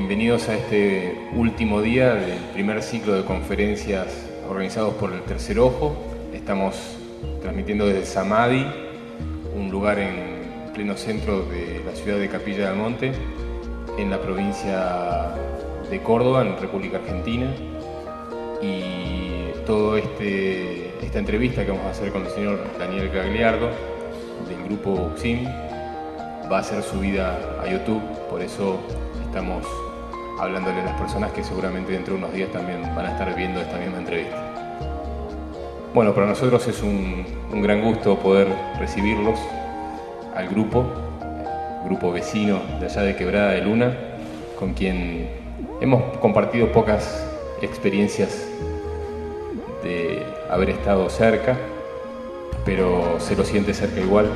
Bienvenidos a este último día del primer ciclo de conferencias organizados por el Tercer Ojo. Estamos transmitiendo desde Samadhi, un lugar en pleno centro de la ciudad de Capilla del Monte, en la provincia de Córdoba, en República Argentina. Y toda esta entrevista que vamos a hacer con el señor Daniel Gagliardo, del grupo UXIM, va a ser subida a YouTube, por eso estamos hablándole a las personas que seguramente dentro de unos días también van a estar viendo esta misma entrevista. Bueno, para nosotros es un gran gusto poder recibirlos al grupo vecino de allá de Quebrada de Luna, con quien hemos compartido pocas experiencias de haber estado cerca, pero se lo siente cerca igual,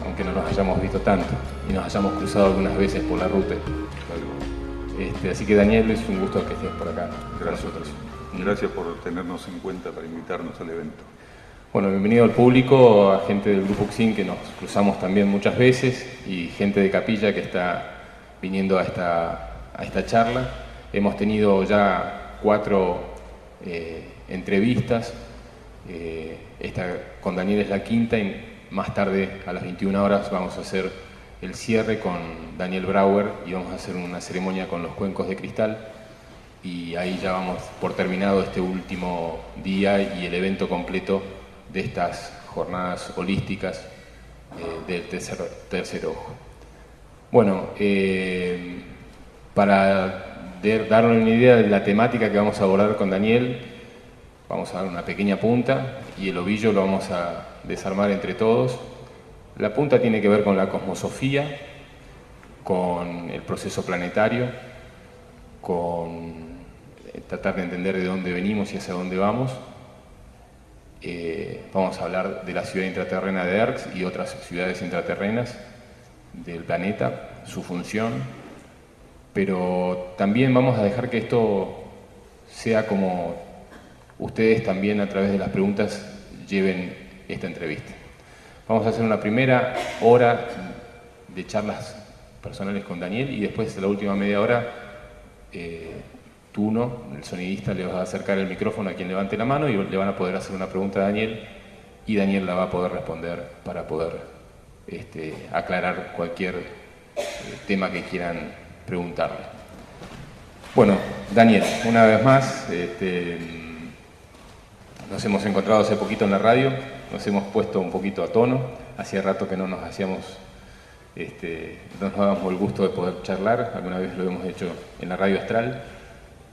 aunque no nos hayamos visto tanto y nos hayamos cruzado algunas veces por la ruta. Así que Daniel, es un gusto que estés por acá con nosotros. Gracias por tenernos en cuenta para invitarnos al evento. Bueno, bienvenido al público, a gente del grupo UXIM que nos cruzamos también muchas veces y gente de Capilla que está viniendo a esta charla. Hemos tenido ya 4 entrevistas. Esta con Daniel es la quinta y más tarde a las 21 horas vamos a hacer el cierre con Daniel Brauer y vamos a hacer una ceremonia con los cuencos de cristal, y ahí ya vamos por terminado este último día y el evento completo de estas jornadas holísticas del tercer ojo. Bueno, para darle una idea de la temática que vamos a abordar con Daniel, vamos a dar una pequeña punta y el ovillo lo vamos a desarmar entre todos. La punta tiene que ver con la cosmosofía, con el proceso planetario, con tratar de entender de dónde venimos y hacia dónde vamos. Vamos a hablar de la ciudad intraterrena de Erx y otras ciudades intraterrenas del planeta, su función, pero también vamos a dejar que esto sea como ustedes también a través de las preguntas lleven esta entrevista. Vamos a hacer una primera hora de charlas personales con Daniel y después de la última media hora Tuno, el sonidista, le va a acercar el micrófono a quien levante la mano y le van a poder hacer una pregunta a Daniel y Daniel la va a poder responder para poder aclarar cualquier tema que quieran preguntarle. Bueno, Daniel, una vez más, nos hemos encontrado hace poquito en la radio, nos hemos puesto un poquito a tono, hacía rato que no nos hacíamos, no nos dábamos el gusto de poder charlar, alguna vez lo hemos hecho en la radio astral,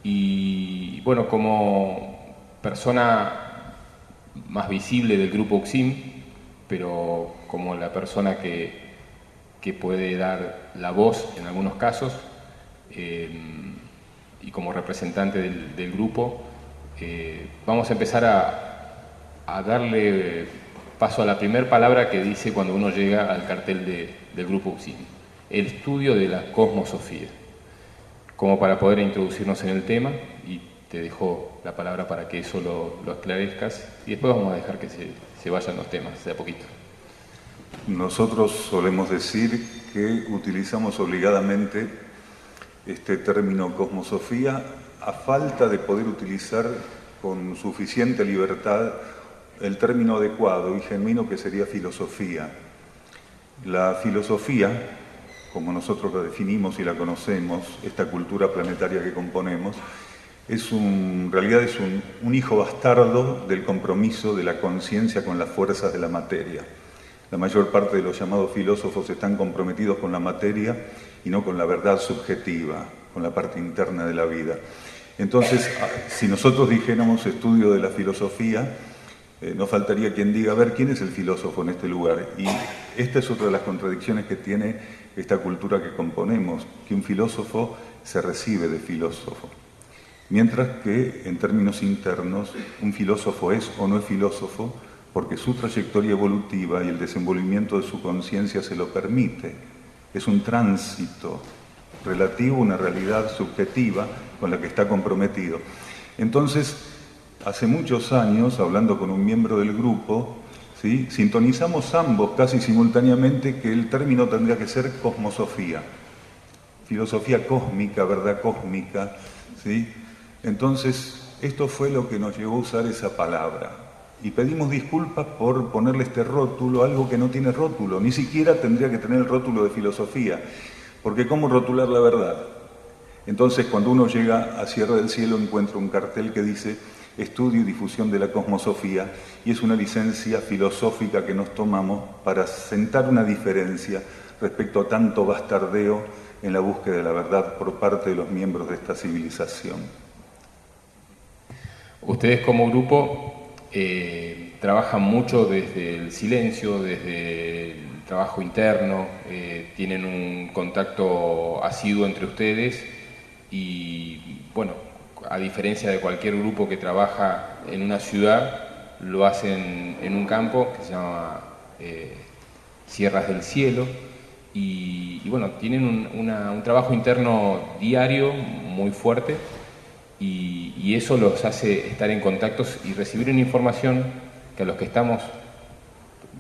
y bueno, como persona más visible del grupo UXIM, pero como la persona que puede dar la voz en algunos casos, y como representante del grupo, vamos a empezar a darle paso a la primera palabra que dice cuando uno llega al cartel del grupo UXIM: el estudio de la cosmosofía, como para poder introducirnos en el tema, y te dejo la palabra para que eso lo esclarezcas y después vamos a dejar que se vayan los temas de a poquito. Nosotros solemos decir que utilizamos obligadamente este término cosmosofía a falta de poder utilizar con suficiente libertad el término adecuado y genuino que sería filosofía. La filosofía, como nosotros la definimos y la conocemos, esta cultura planetaria que componemos, en realidad es un hijo bastardo del compromiso de la conciencia con las fuerzas de la materia. La mayor parte de los llamados filósofos están comprometidos con la materia y no con la verdad subjetiva, con la parte interna de la vida. Entonces, si nosotros dijéramos estudio de la filosofía, no faltaría quien diga, a ver, ¿quién es el filósofo en este lugar? Y esta es otra de las contradicciones que tiene esta cultura que componemos, que un filósofo se recibe de filósofo. Mientras que, en términos internos, un filósofo es o no es filósofo porque su trayectoria evolutiva y el desenvolvimiento de su conciencia se lo permite. Es un tránsito relativo a una realidad subjetiva con la que está comprometido. Entonces, hace muchos años, hablando con un miembro del grupo, ¿sí?, sintonizamos ambos casi simultáneamente que el término tendría que ser cosmosofía. filosofía cósmica, verdad cósmica, ¿sí? Entonces, esto fue lo que nos llevó a usar esa palabra. Y pedimos disculpas por ponerle este rótulo, algo que no tiene rótulo, ni siquiera tendría que tener el rótulo de filosofía, porque ¿cómo rotular la verdad? Entonces, cuando uno llega a Sierra del Cielo, encuentra un cartel que dice Estudio y difusión de la cosmosofía, y es una licencia filosófica que nos tomamos para sentar una diferencia respecto a tanto bastardeo en la búsqueda de la verdad por parte de los miembros de esta civilización. Ustedes como grupo trabajan mucho desde el silencio, desde el trabajo interno, tienen un contacto asiduo entre ustedes y, bueno, a diferencia de cualquier grupo que trabaja en una ciudad, lo hacen en un campo que se llama Sierras del Cielo y bueno, tienen un trabajo interno diario muy fuerte y eso los hace estar en contactos y recibir una información que a los que estamos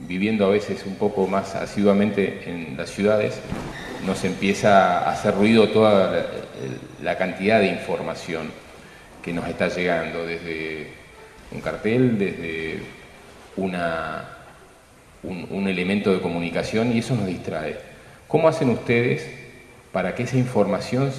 viviendo a veces un poco más asiduamente en las ciudades, nos empieza a hacer ruido toda la cantidad de información que nos está llegando, desde un cartel, desde un elemento de comunicación, y eso nos distrae. ¿Cómo hacen ustedes para que esa información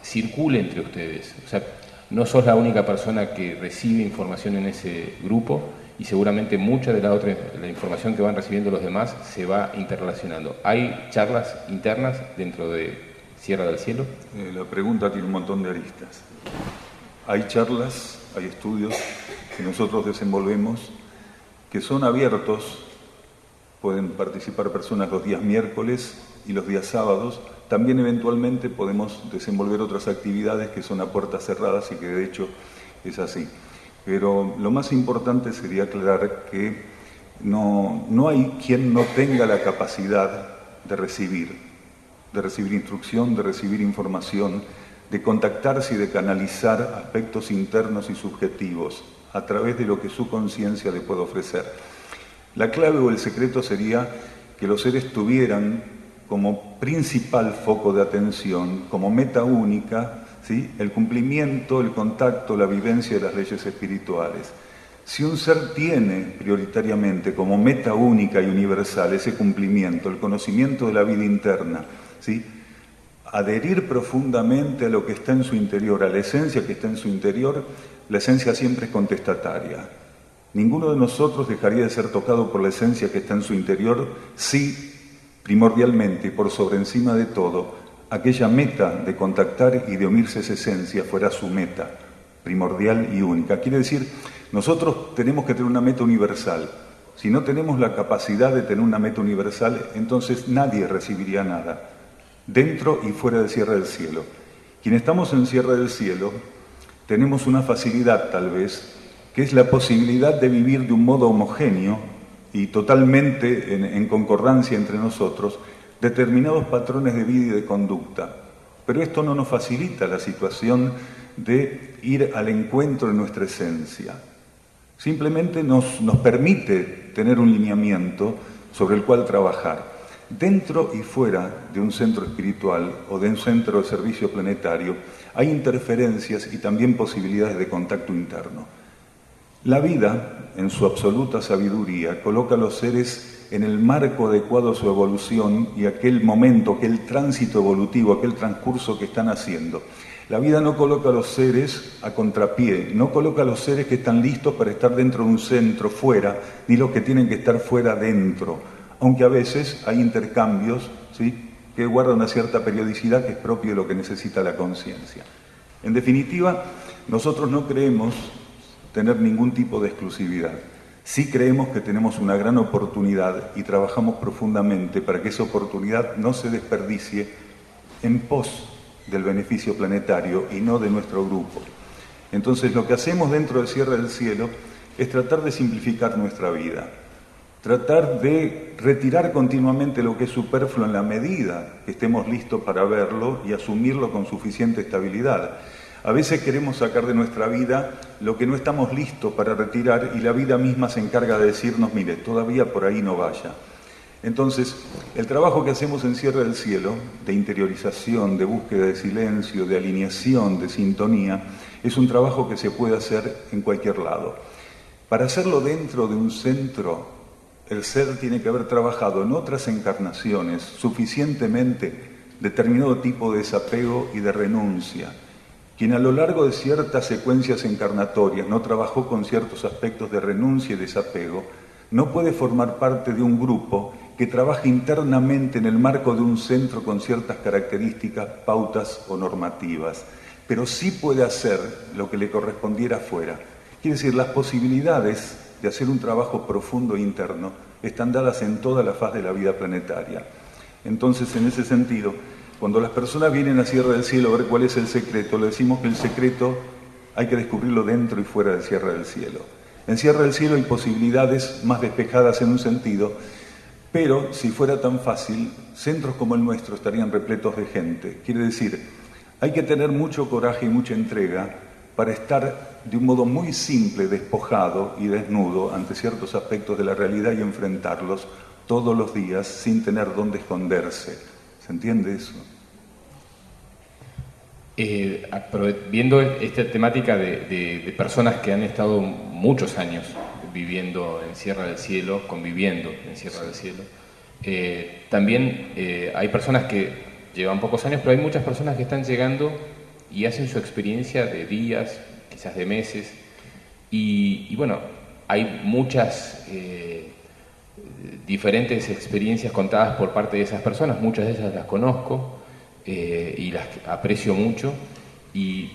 circule entre ustedes? O sea, no sos la única persona que recibe información en ese grupo y seguramente mucha de la información que van recibiendo los demás se va interrelacionando. ¿Hay charlas internas dentro de Sierra del Cielo? La pregunta tiene un montón de aristas. Hay charlas, hay estudios que nosotros desenvolvemos que son abiertos, pueden participar personas los días miércoles y los días sábados. También eventualmente podemos desenvolver otras actividades que son a puertas cerradas y que de hecho es así. Pero lo más importante sería aclarar que no hay quien no tenga la capacidad de recibir instrucción, de recibir información, de contactarse y de canalizar aspectos internos y subjetivos a través de lo que su conciencia le puede ofrecer. La clave o el secreto sería que los seres tuvieran como principal foco de atención, como meta única, ¿sí?, el cumplimiento, el contacto, la vivencia de las leyes espirituales. Si un ser tiene prioritariamente como meta única y universal ese cumplimiento, el conocimiento de la vida interna, ¿sí?, adherir profundamente a lo que está en su interior, a la esencia que está en su interior, la esencia siempre es contestataria. Ninguno de nosotros dejaría de ser tocado por la esencia que está en su interior si, primordialmente y por sobre encima de todo, aquella meta de contactar y de unirse a esa esencia fuera su meta primordial y única. Quiere decir, nosotros tenemos que tener una meta universal. Si no tenemos la capacidad de tener una meta universal, entonces nadie recibiría nada, dentro y fuera de Sierra del Cielo. Quienes estamos en Sierra del Cielo tenemos una facilidad tal vez, que es la posibilidad de vivir de un modo homogéneo y totalmente en concordancia entre nosotros determinados patrones de vida y de conducta. Pero esto no nos facilita la situación de ir al encuentro de nuestra esencia. Simplemente nos permite tener un lineamiento sobre el cual trabajar. Dentro y fuera de un centro espiritual o de un centro de servicio planetario hay interferencias y también posibilidades de contacto interno. La vida, en su absoluta sabiduría, coloca a los seres en el marco adecuado a su evolución y aquel momento, aquel tránsito evolutivo, aquel transcurso que están haciendo. La vida no coloca a los seres a contrapié, no coloca a los seres que están listos para estar dentro de un centro, fuera, ni los que tienen que estar fuera, dentro. Aunque a veces hay intercambios, ¿sí?, que guardan una cierta periodicidad que es propio de lo que necesita la conciencia. En definitiva, nosotros no creemos tener ningún tipo de exclusividad. Sí creemos que tenemos una gran oportunidad y trabajamos profundamente para que esa oportunidad no se desperdicie en pos del beneficio planetario y no de nuestro grupo. Entonces, lo que hacemos dentro de Sierra del Cielo es tratar de simplificar nuestra vida, tratar de retirar continuamente lo que es superfluo en la medida que estemos listos para verlo y asumirlo con suficiente estabilidad. A veces queremos sacar de nuestra vida lo que no estamos listos para retirar y la vida misma se encarga de decirnos, mire, todavía por ahí no vaya. Entonces, el trabajo que hacemos en Sierra del Cielo, de interiorización, de búsqueda de silencio, de alineación, de sintonía, es un trabajo que se puede hacer en cualquier lado. Para hacerlo dentro de un centro, el ser tiene que haber trabajado en otras encarnaciones suficientemente determinado tipo de desapego y de renuncia. Quien a lo largo de ciertas secuencias encarnatorias no trabajó con ciertos aspectos de renuncia y desapego, no puede formar parte de un grupo que trabaja internamente en el marco de un centro con ciertas características, pautas o normativas, pero sí puede hacer lo que le correspondiera afuera. Quiere decir, las posibilidades de hacer un trabajo profundo e interno están dadas en toda la faz de la vida planetaria. Entonces, en ese sentido, cuando las personas vienen a Sierra del Cielo a ver cuál es el secreto, le decimos que el secreto hay que descubrirlo dentro y fuera de Sierra del Cielo. En Sierra del Cielo hay posibilidades más despejadas en un sentido, pero si fuera tan fácil, centros como el nuestro estarían repletos de gente. Quiere decir, hay que tener mucho coraje y mucha entrega para estar de un modo muy simple, despojado y desnudo ante ciertos aspectos de la realidad y enfrentarlos todos los días sin tener dónde esconderse. ¿Se entiende eso? Viendo esta temática de personas que han estado muchos años viviendo en Sierra del Cielo, conviviendo en Sierra del Cielo, también hay personas que llevan pocos años, pero hay muchas personas que están llegando y hacen su experiencia de días, quizás de meses, y bueno, hay muchas diferentes experiencias contadas por parte de esas personas, muchas de ellas las conozco y las aprecio mucho, y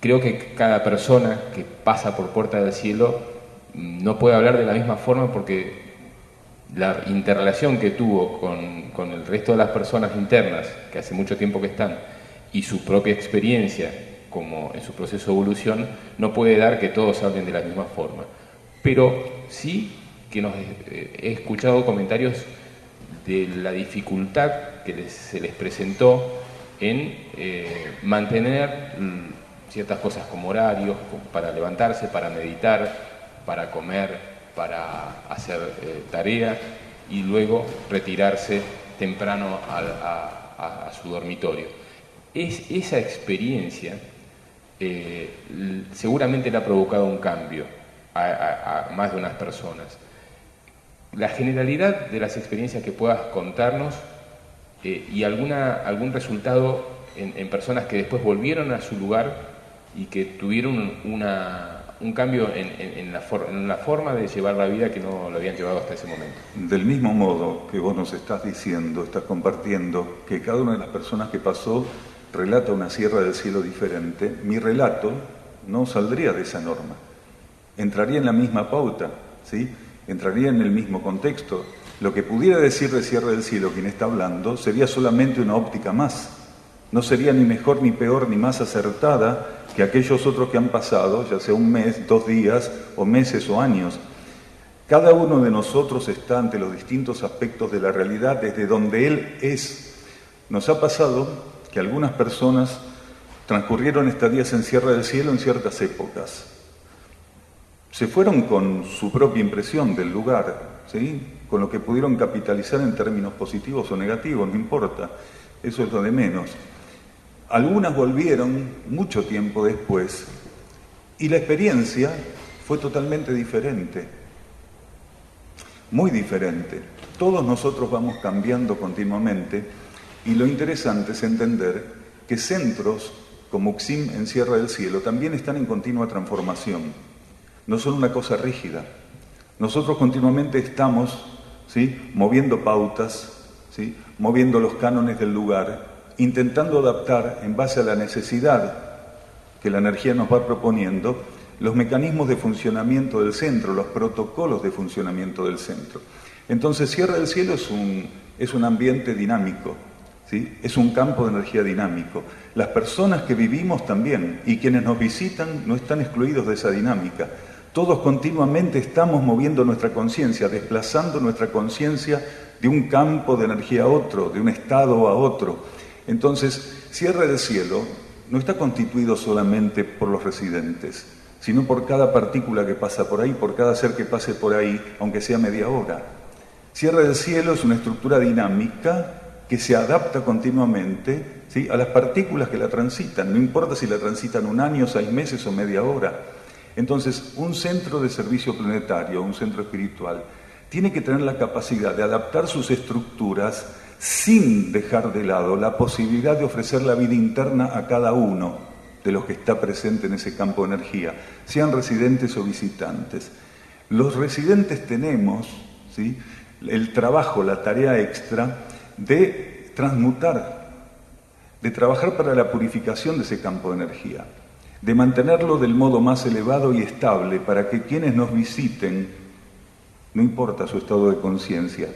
creo que cada persona que pasa por Puerta del Cielo no puede hablar de la misma forma, porque la interrelación que tuvo con el resto de las personas internas, que hace mucho tiempo que están, y su propia experiencia como en su proceso de evolución, no puede dar que todos hablen de la misma forma. Pero sí que he escuchado comentarios de la dificultad que se les presentó en mantener ciertas cosas como horarios, para levantarse, para meditar, para comer, para hacer tarea y luego retirarse temprano a su dormitorio. Esa experiencia seguramente le ha provocado un cambio a más de unas personas. La generalidad de las experiencias que puedas contarnos y algún resultado en personas que después volvieron a su lugar y que tuvieron un cambio en la forma de llevar la vida que no lo habían llevado hasta ese momento. Del mismo modo que vos nos estás diciendo, estás compartiendo que cada una de las personas que pasó relata una Sierra del Cielo diferente, mi relato no saldría de esa norma. Entraría en la misma pauta, ¿sí? Entraría en el mismo contexto. Lo que pudiera decir de Sierra del Cielo quien está hablando sería solamente una óptica más. No sería ni mejor, ni peor, ni más acertada que aquellos otros que han pasado, ya sea un mes, 2 días, o meses o años. Cada uno de nosotros está ante los distintos aspectos de la realidad desde donde Él es. Nos ha pasado que algunas personas transcurrieron estadías en Sierra del Cielo en ciertas épocas. Se fueron con su propia impresión del lugar, ¿sí? Con lo que pudieron capitalizar en términos positivos o negativos, no importa, eso es lo de menos. Algunas volvieron mucho tiempo después y la experiencia fue totalmente diferente, muy diferente. Todos nosotros vamos cambiando continuamente y lo interesante es entender que centros como Uxim en Sierra del Cielo también están en continua transformación. No son una cosa rígida. Nosotros continuamente estamos, ¿sí?, moviendo pautas, ¿sí?, moviendo los cánones del lugar, intentando adaptar en base a la necesidad que la energía nos va proponiendo los mecanismos de funcionamiento del centro, los protocolos de funcionamiento del centro. Entonces Sierra del Cielo es un ambiente dinámico, ¿sí? Es un campo de energía dinámico. Las personas que vivimos también y quienes nos visitan no están excluidos de esa dinámica. Todos continuamente estamos moviendo nuestra conciencia, desplazando nuestra conciencia de un campo de energía a otro, de un estado a otro. Entonces, Sierra del Cielo no está constituido solamente por los residentes, sino por cada partícula que pasa por ahí, por cada ser que pase por ahí, aunque sea media hora. Sierra del Cielo es una estructura dinámica que se adapta continuamente, ¿sí?, a las partículas que la transitan, no importa si la transitan 1 año, 6 meses o media hora. Entonces, un centro de servicio planetario, un centro espiritual, tiene que tener la capacidad de adaptar sus estructuras sin dejar de lado la posibilidad de ofrecer la vida interna a cada uno de los que está presente en ese campo de energía, sean residentes o visitantes. Los residentes tenemos, ¿sí?, el trabajo, la tarea extra de transmutar, de trabajar para la purificación de ese campo de energía, de mantenerlo del modo más elevado y estable para que quienes nos visiten, no importa su estado de conciencia,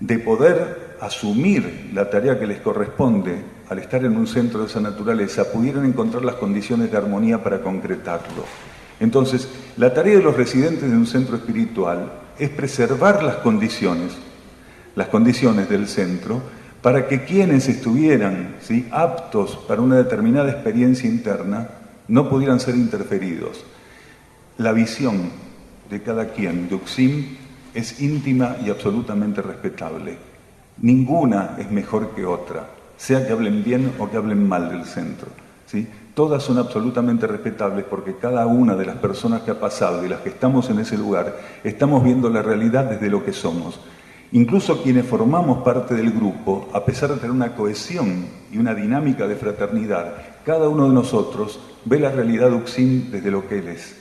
de poder asumir la tarea que les corresponde al estar en un centro de esa naturaleza, pudieran encontrar las condiciones de armonía para concretarlo. Entonces, la tarea de los residentes de un centro espiritual es preservar las condiciones del centro, para que quienes estuvieran, ¿sí?, aptos para una determinada experiencia interna no pudieran ser interferidos. La visión de cada quien de Uxim es íntima y absolutamente respetable. Ninguna es mejor que otra, sea que hablen bien o que hablen mal del centro, ¿sí? Todas son absolutamente respetables porque cada una de las personas que ha pasado y las que estamos en ese lugar estamos viendo la realidad desde lo que somos. Incluso quienes formamos parte del grupo, a pesar de tener una cohesión y una dinámica de fraternidad, cada uno de nosotros ve la realidad de Uxim desde lo que él es.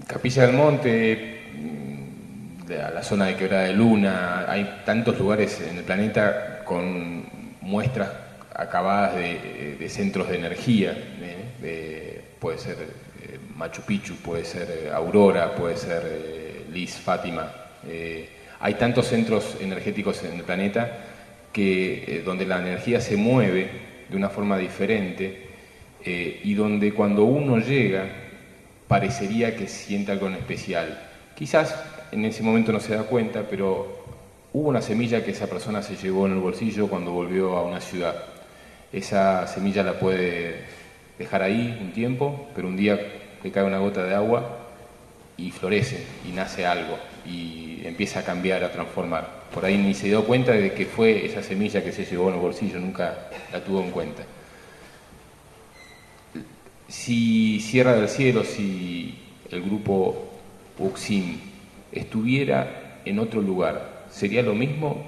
Capilla del Monte, la zona de Quebrada de Luna, hay tantos lugares en el planeta con muestras acabadas de centros de energía, puede ser Machu Picchu, puede ser Aurora, puede ser Lis, Fátima. Hay tantos centros energéticos en el planeta que donde la energía se mueve de una forma diferente y donde cuando uno llega parecería que siente algo en especial. Quizás en ese momento no se da cuenta, pero hubo una semilla que esa persona se llevó en el bolsillo cuando volvió a una ciudad. Esa semilla la puede dejar ahí un tiempo, pero un día le cae una gota de agua y florece y nace algo y empieza a cambiar, a transformar. Por ahí ni se dio cuenta de que fue esa semilla que se llevó en el bolsillo, nunca la tuvo en cuenta. Si Sierra del Cielo, si el grupo Uxim estuviera en otro lugar, ¿sería lo mismo?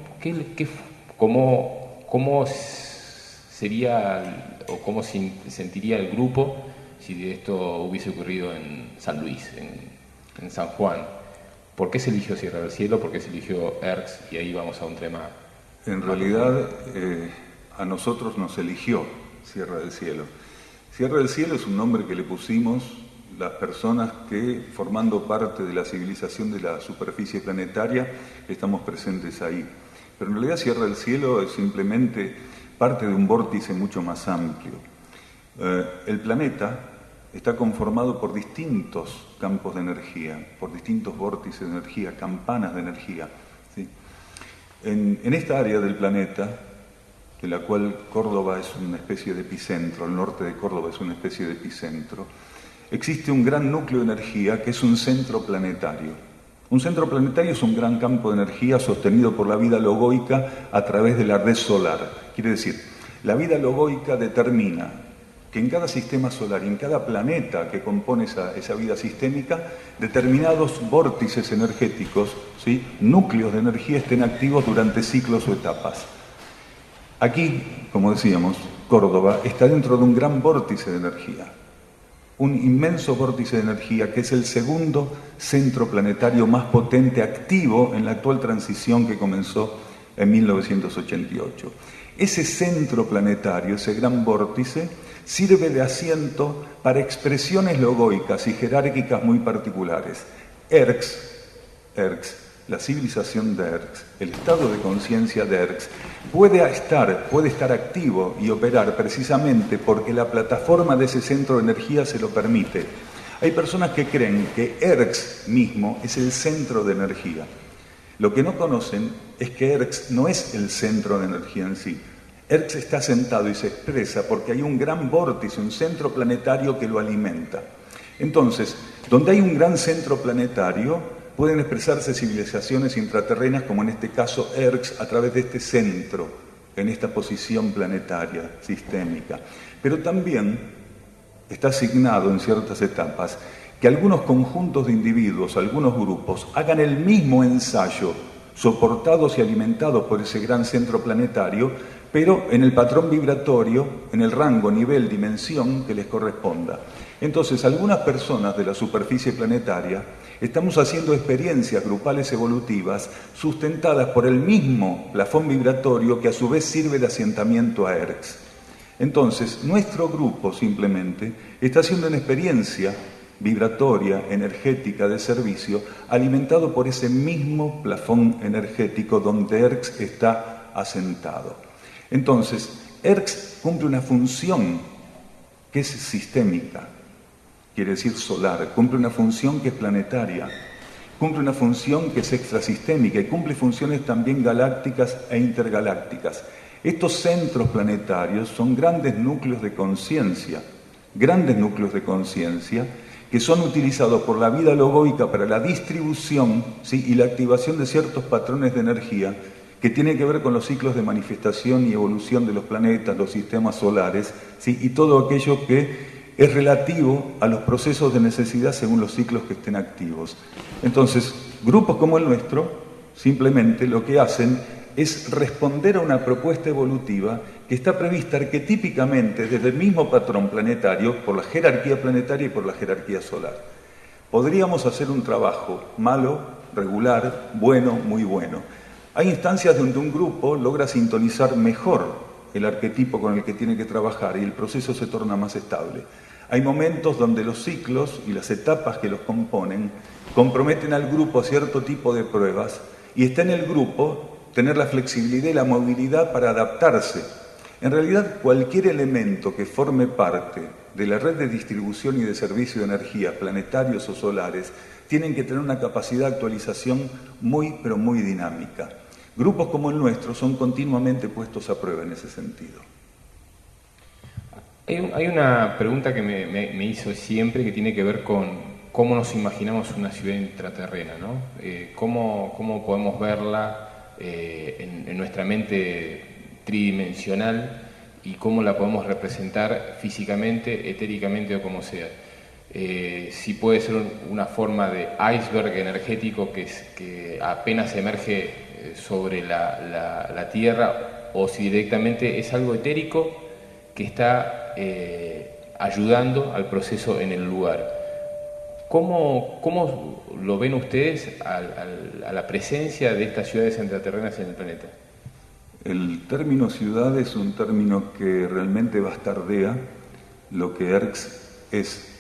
¿Cómo sería o cómo sentiría el grupo si esto hubiese ocurrido en San Luis, en San Juan? ¿Por qué se eligió Sierra del Cielo? ¿Por qué se eligió Erx? Y ahí vamos a un tema. En realidad, a nosotros nos eligió Sierra del Cielo. Sierra del Cielo es un nombre que le pusimos las personas que, formando parte de la civilización de la superficie planetaria, estamos presentes ahí. Pero en realidad Sierra del Cielo es simplemente parte de un vórtice mucho más amplio. El planeta está conformado por distintos campos de energía, por distintos vórtices de energía, campanas de energía, ¿sí? En esta área del planeta, de la cual Córdoba es una especie de epicentro, el norte de Córdoba es una especie de epicentro, existe un gran núcleo de energía que es un centro planetario. Un centro planetario es un gran campo de energía sostenido por la vida logoica a través de la red solar. Quiere decir, la vida logoica determina que en cada sistema solar y en cada planeta que compone esa vida sistémica, determinados vórtices energéticos, ¿sí?, núcleos de energía estén activos durante ciclos o etapas. Aquí, como decíamos, Córdoba está dentro de un gran vórtice de energía, un inmenso vórtice de energía que es el segundo centro planetario más potente activo en la actual transición que comenzó en 1988. Ese centro planetario, ese gran vórtice, sirve de asiento para expresiones logoicas y jerárquicas muy particulares. Erx, la civilización de Erx, el estado de conciencia de Erx, puede estar activo y operar precisamente porque la plataforma de ese centro de energía se lo permite. Hay personas que creen que Erx mismo es el centro de energía. Lo que no conocen es que Erx no es el centro de energía en sí. Erx está sentado y se expresa porque hay un gran vórtice, un centro planetario que lo alimenta. Entonces, donde hay un gran centro planetario, pueden expresarse civilizaciones intraterrenas, como en este caso ERX, a través de este centro, en esta posición planetaria, sistémica. Pero también está asignado en ciertas etapas que algunos conjuntos de individuos, algunos grupos, hagan el mismo ensayo, soportados y alimentados por ese gran centro planetario, pero en el patrón vibratorio, en el rango, nivel, dimensión que les corresponda. Entonces, algunas personas de la superficie planetaria estamos haciendo experiencias grupales evolutivas sustentadas por el mismo plafón vibratorio que a su vez sirve de asentamiento a ERX. Entonces, nuestro grupo simplemente está haciendo una experiencia vibratoria, energética, de servicio, alimentado por ese mismo plafón energético donde ERX está asentado. Entonces, ERX cumple una función que es sistémica, quiere decir solar, cumple una función que es planetaria, cumple una función que es extrasistémica y cumple funciones también galácticas e intergalácticas. Estos centros planetarios son grandes núcleos de conciencia que son utilizados por la vida logoica para la distribución, ¿sí?, y la activación de ciertos patrones de energía que tienen que ver con los ciclos de manifestación y evolución de los planetas, los sistemas solares, ¿sí?, y todo aquello que es relativo a los procesos de necesidad según los ciclos que estén activos. Entonces, grupos como el nuestro simplemente lo que hacen es responder a una propuesta evolutiva que está prevista arquetípicamente desde el mismo patrón planetario, por la jerarquía planetaria y por la jerarquía solar. Podríamos hacer un trabajo malo, regular, bueno, muy bueno. Hay instancias donde un grupo logra sintonizar mejor el arquetipo con el que tiene que trabajar y el proceso se torna más estable. Hay momentos donde los ciclos y las etapas que los componen comprometen al grupo a cierto tipo de pruebas y está en el grupo tener la flexibilidad y la movilidad para adaptarse. En realidad, cualquier elemento que forme parte de la red de distribución y de servicio de energía, planetarios o solares, tienen que tener una capacidad de actualización muy, pero muy dinámica. Grupos como el nuestro son continuamente puestos a prueba en ese sentido. Hay una pregunta que me hizo siempre que tiene que ver con cómo nos imaginamos una ciudad intraterrena, ¿no? ¿Cómo podemos verla en nuestra mente tridimensional y cómo la podemos representar físicamente, etéricamente o como sea? Si puede ser una forma de iceberg energético que apenas emerge sobre la Tierra, o si directamente es algo etérico que está ayudando al proceso en el lugar. ¿Cómo lo ven ustedes a la presencia de estas ciudades intraterrenas en el planeta? El término ciudad es un término que realmente bastardea lo que ERX es.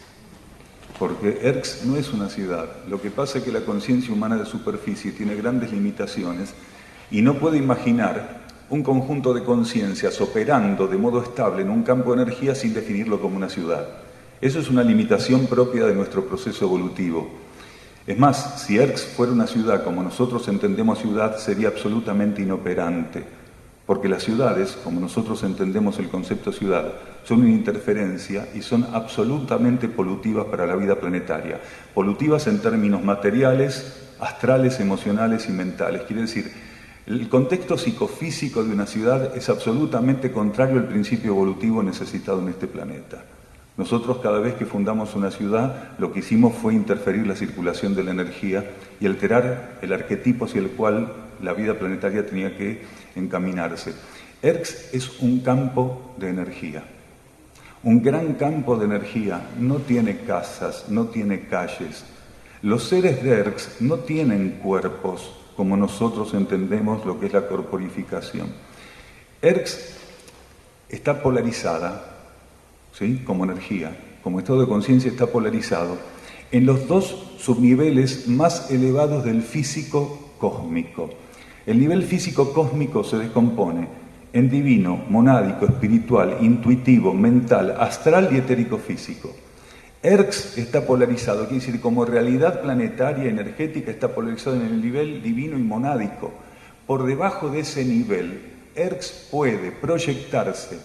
Porque ERX no es una ciudad. Lo que pasa es que la conciencia humana de superficie tiene grandes limitaciones y no puede imaginar un conjunto de conciencias operando de modo estable en un campo de energía sin definirlo como una ciudad. Eso es una limitación propia de nuestro proceso evolutivo. Es más, si ERX fuera una ciudad como nosotros entendemos ciudad, sería absolutamente inoperante, porque las ciudades, como nosotros entendemos el concepto ciudad, son una interferencia y son absolutamente polutivas para la vida planetaria. Polutivas en términos materiales, astrales, emocionales y mentales. Quiere decir, el contexto psicofísico de una ciudad es absolutamente contrario al principio evolutivo necesitado en este planeta. Nosotros cada vez que fundamos una ciudad, lo que hicimos fue interferir la circulación de la energía y alterar el arquetipo hacia el cual la vida planetaria tenía que encaminarse. ERX es un campo de energía, un gran campo de energía. No tiene casas, no tiene calles. Los seres de ERX no tienen cuerpos como nosotros entendemos lo que es la corporificación. ERX está polarizada, ¿sí?, como energía, como estado de conciencia está polarizado en los dos subniveles más elevados del físico cósmico. El nivel físico cósmico se descompone en divino, monádico, espiritual, intuitivo, mental, astral y etérico físico. ERX está polarizado, quiere decir, como realidad planetaria energética está polarizado en el nivel divino y monádico. Por debajo de ese nivel, ERX puede proyectarse,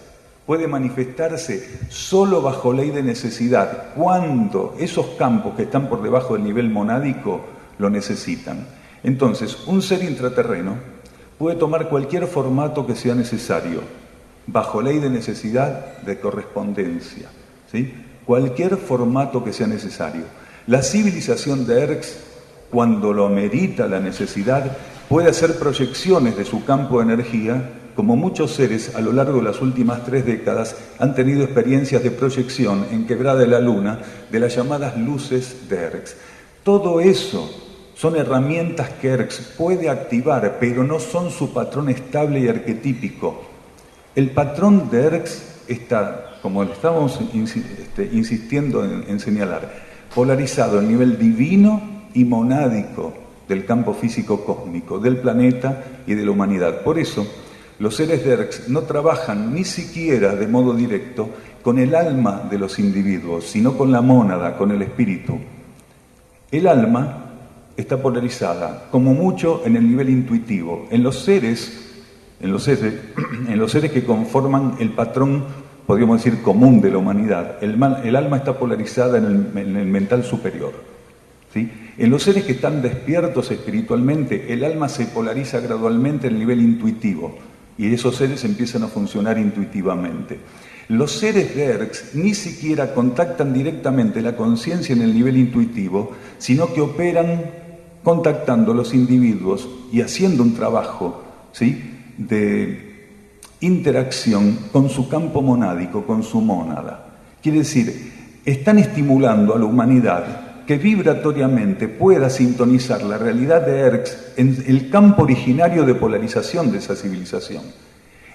puede manifestarse solo bajo ley de necesidad, cuando esos campos que están por debajo del nivel monádico lo necesitan. Entonces, un ser intraterreno puede tomar cualquier formato que sea necesario, bajo ley de necesidad de correspondencia, ¿sí? Cualquier formato que sea necesario. La civilización de Erx, cuando lo amerita la necesidad, puede hacer proyecciones de su campo de energía, como muchos seres a lo largo de las últimas 3 décadas han tenido experiencias de proyección en Quebrada de la Luna de las llamadas luces de Erx. Todo eso son herramientas que Erx puede activar, pero no son su patrón estable y arquetípico. El patrón de Erx está, como le estamos insistiendo en señalar, polarizado en nivel divino y monádico del campo físico cósmico, del planeta y de la humanidad. Por eso, los seres de Erx no trabajan ni siquiera de modo directo con el alma de los individuos, sino con la mónada, con el espíritu. El alma está polarizada, como mucho en el nivel intuitivo. En los seres que conforman el patrón, podríamos decir, común de la humanidad, el alma está polarizada en el mental superior, ¿sí? En los seres que están despiertos espiritualmente, el alma se polariza gradualmente en el nivel intuitivo y esos seres empiezan a funcionar intuitivamente. Los seres de Erx ni siquiera contactan directamente la conciencia en el nivel intuitivo, sino que operan contactando a los individuos y haciendo un trabajo, ¿sí?, de interacción con su campo monádico, con su mónada. Quiere decir, están estimulando a la humanidad que vibratoriamente pueda sintonizar la realidad de Erx en el campo originario de polarización de esa civilización.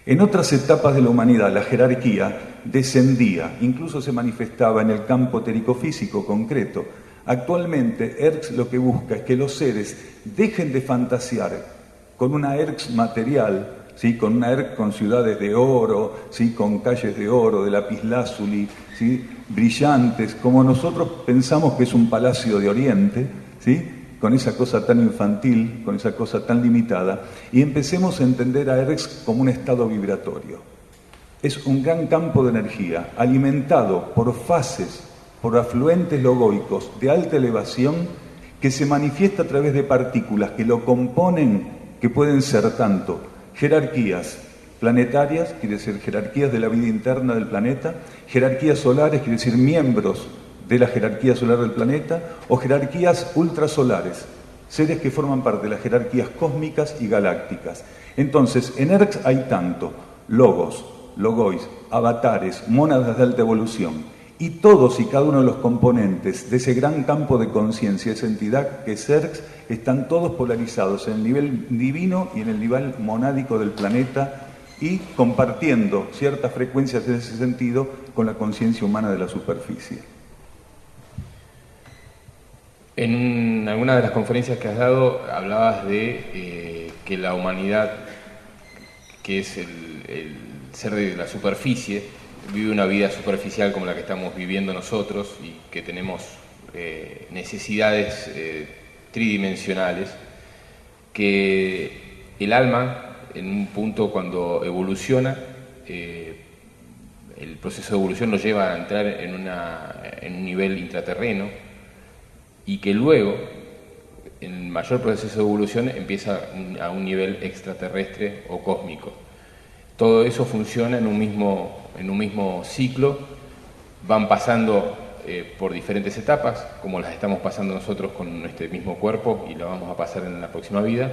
En otras etapas de la humanidad, la jerarquía descendía, incluso se manifestaba en el campo etérico-físico concreto. Actualmente, Erx lo que busca es que los seres dejen de fantasear con una Erx material, ¿sí?, con una Erx con ciudades de oro, ¿sí?, con calles de oro, de lapislázuli, ¿sí?, brillantes, como nosotros pensamos que es un palacio de Oriente, ¿sí?, con esa cosa tan infantil, con esa cosa tan limitada, y empecemos a entender a Erx como un estado vibratorio. Es un gran campo de energía, alimentado por fases, por afluentes logoicos de alta elevación, que se manifiesta a través de partículas que lo componen, que pueden ser tanto jerarquías planetarias, quiere decir jerarquías de la vida interna del planeta, jerarquías solares, quiere decir miembros de la jerarquía solar del planeta, o jerarquías ultrasolares, seres que forman parte de las jerarquías cósmicas y galácticas. Entonces, en Erx hay tanto logos, logois, avatares, mónadas de alta evolución, y todos y cada uno de los componentes de ese gran campo de conciencia, esa entidad que es Erx, están todos polarizados en el nivel divino y en el nivel monádico del planeta y compartiendo ciertas frecuencias en ese sentido con la conciencia humana de la superficie. En alguna de las conferencias que has dado hablabas de que la humanidad, que es el ser de la superficie, vive una vida superficial como la que estamos viviendo nosotros y que tenemos necesidades tridimensionales, que el alma, en un punto cuando evoluciona, el proceso de evolución lo lleva a entrar en un nivel intraterreno, y que luego, en el mayor proceso de evolución, empieza a un nivel extraterrestre o cósmico. Todo eso funciona en un mismo ciclo, van pasando por diferentes etapas, como las estamos pasando nosotros con este mismo cuerpo y la vamos a pasar en la próxima vida,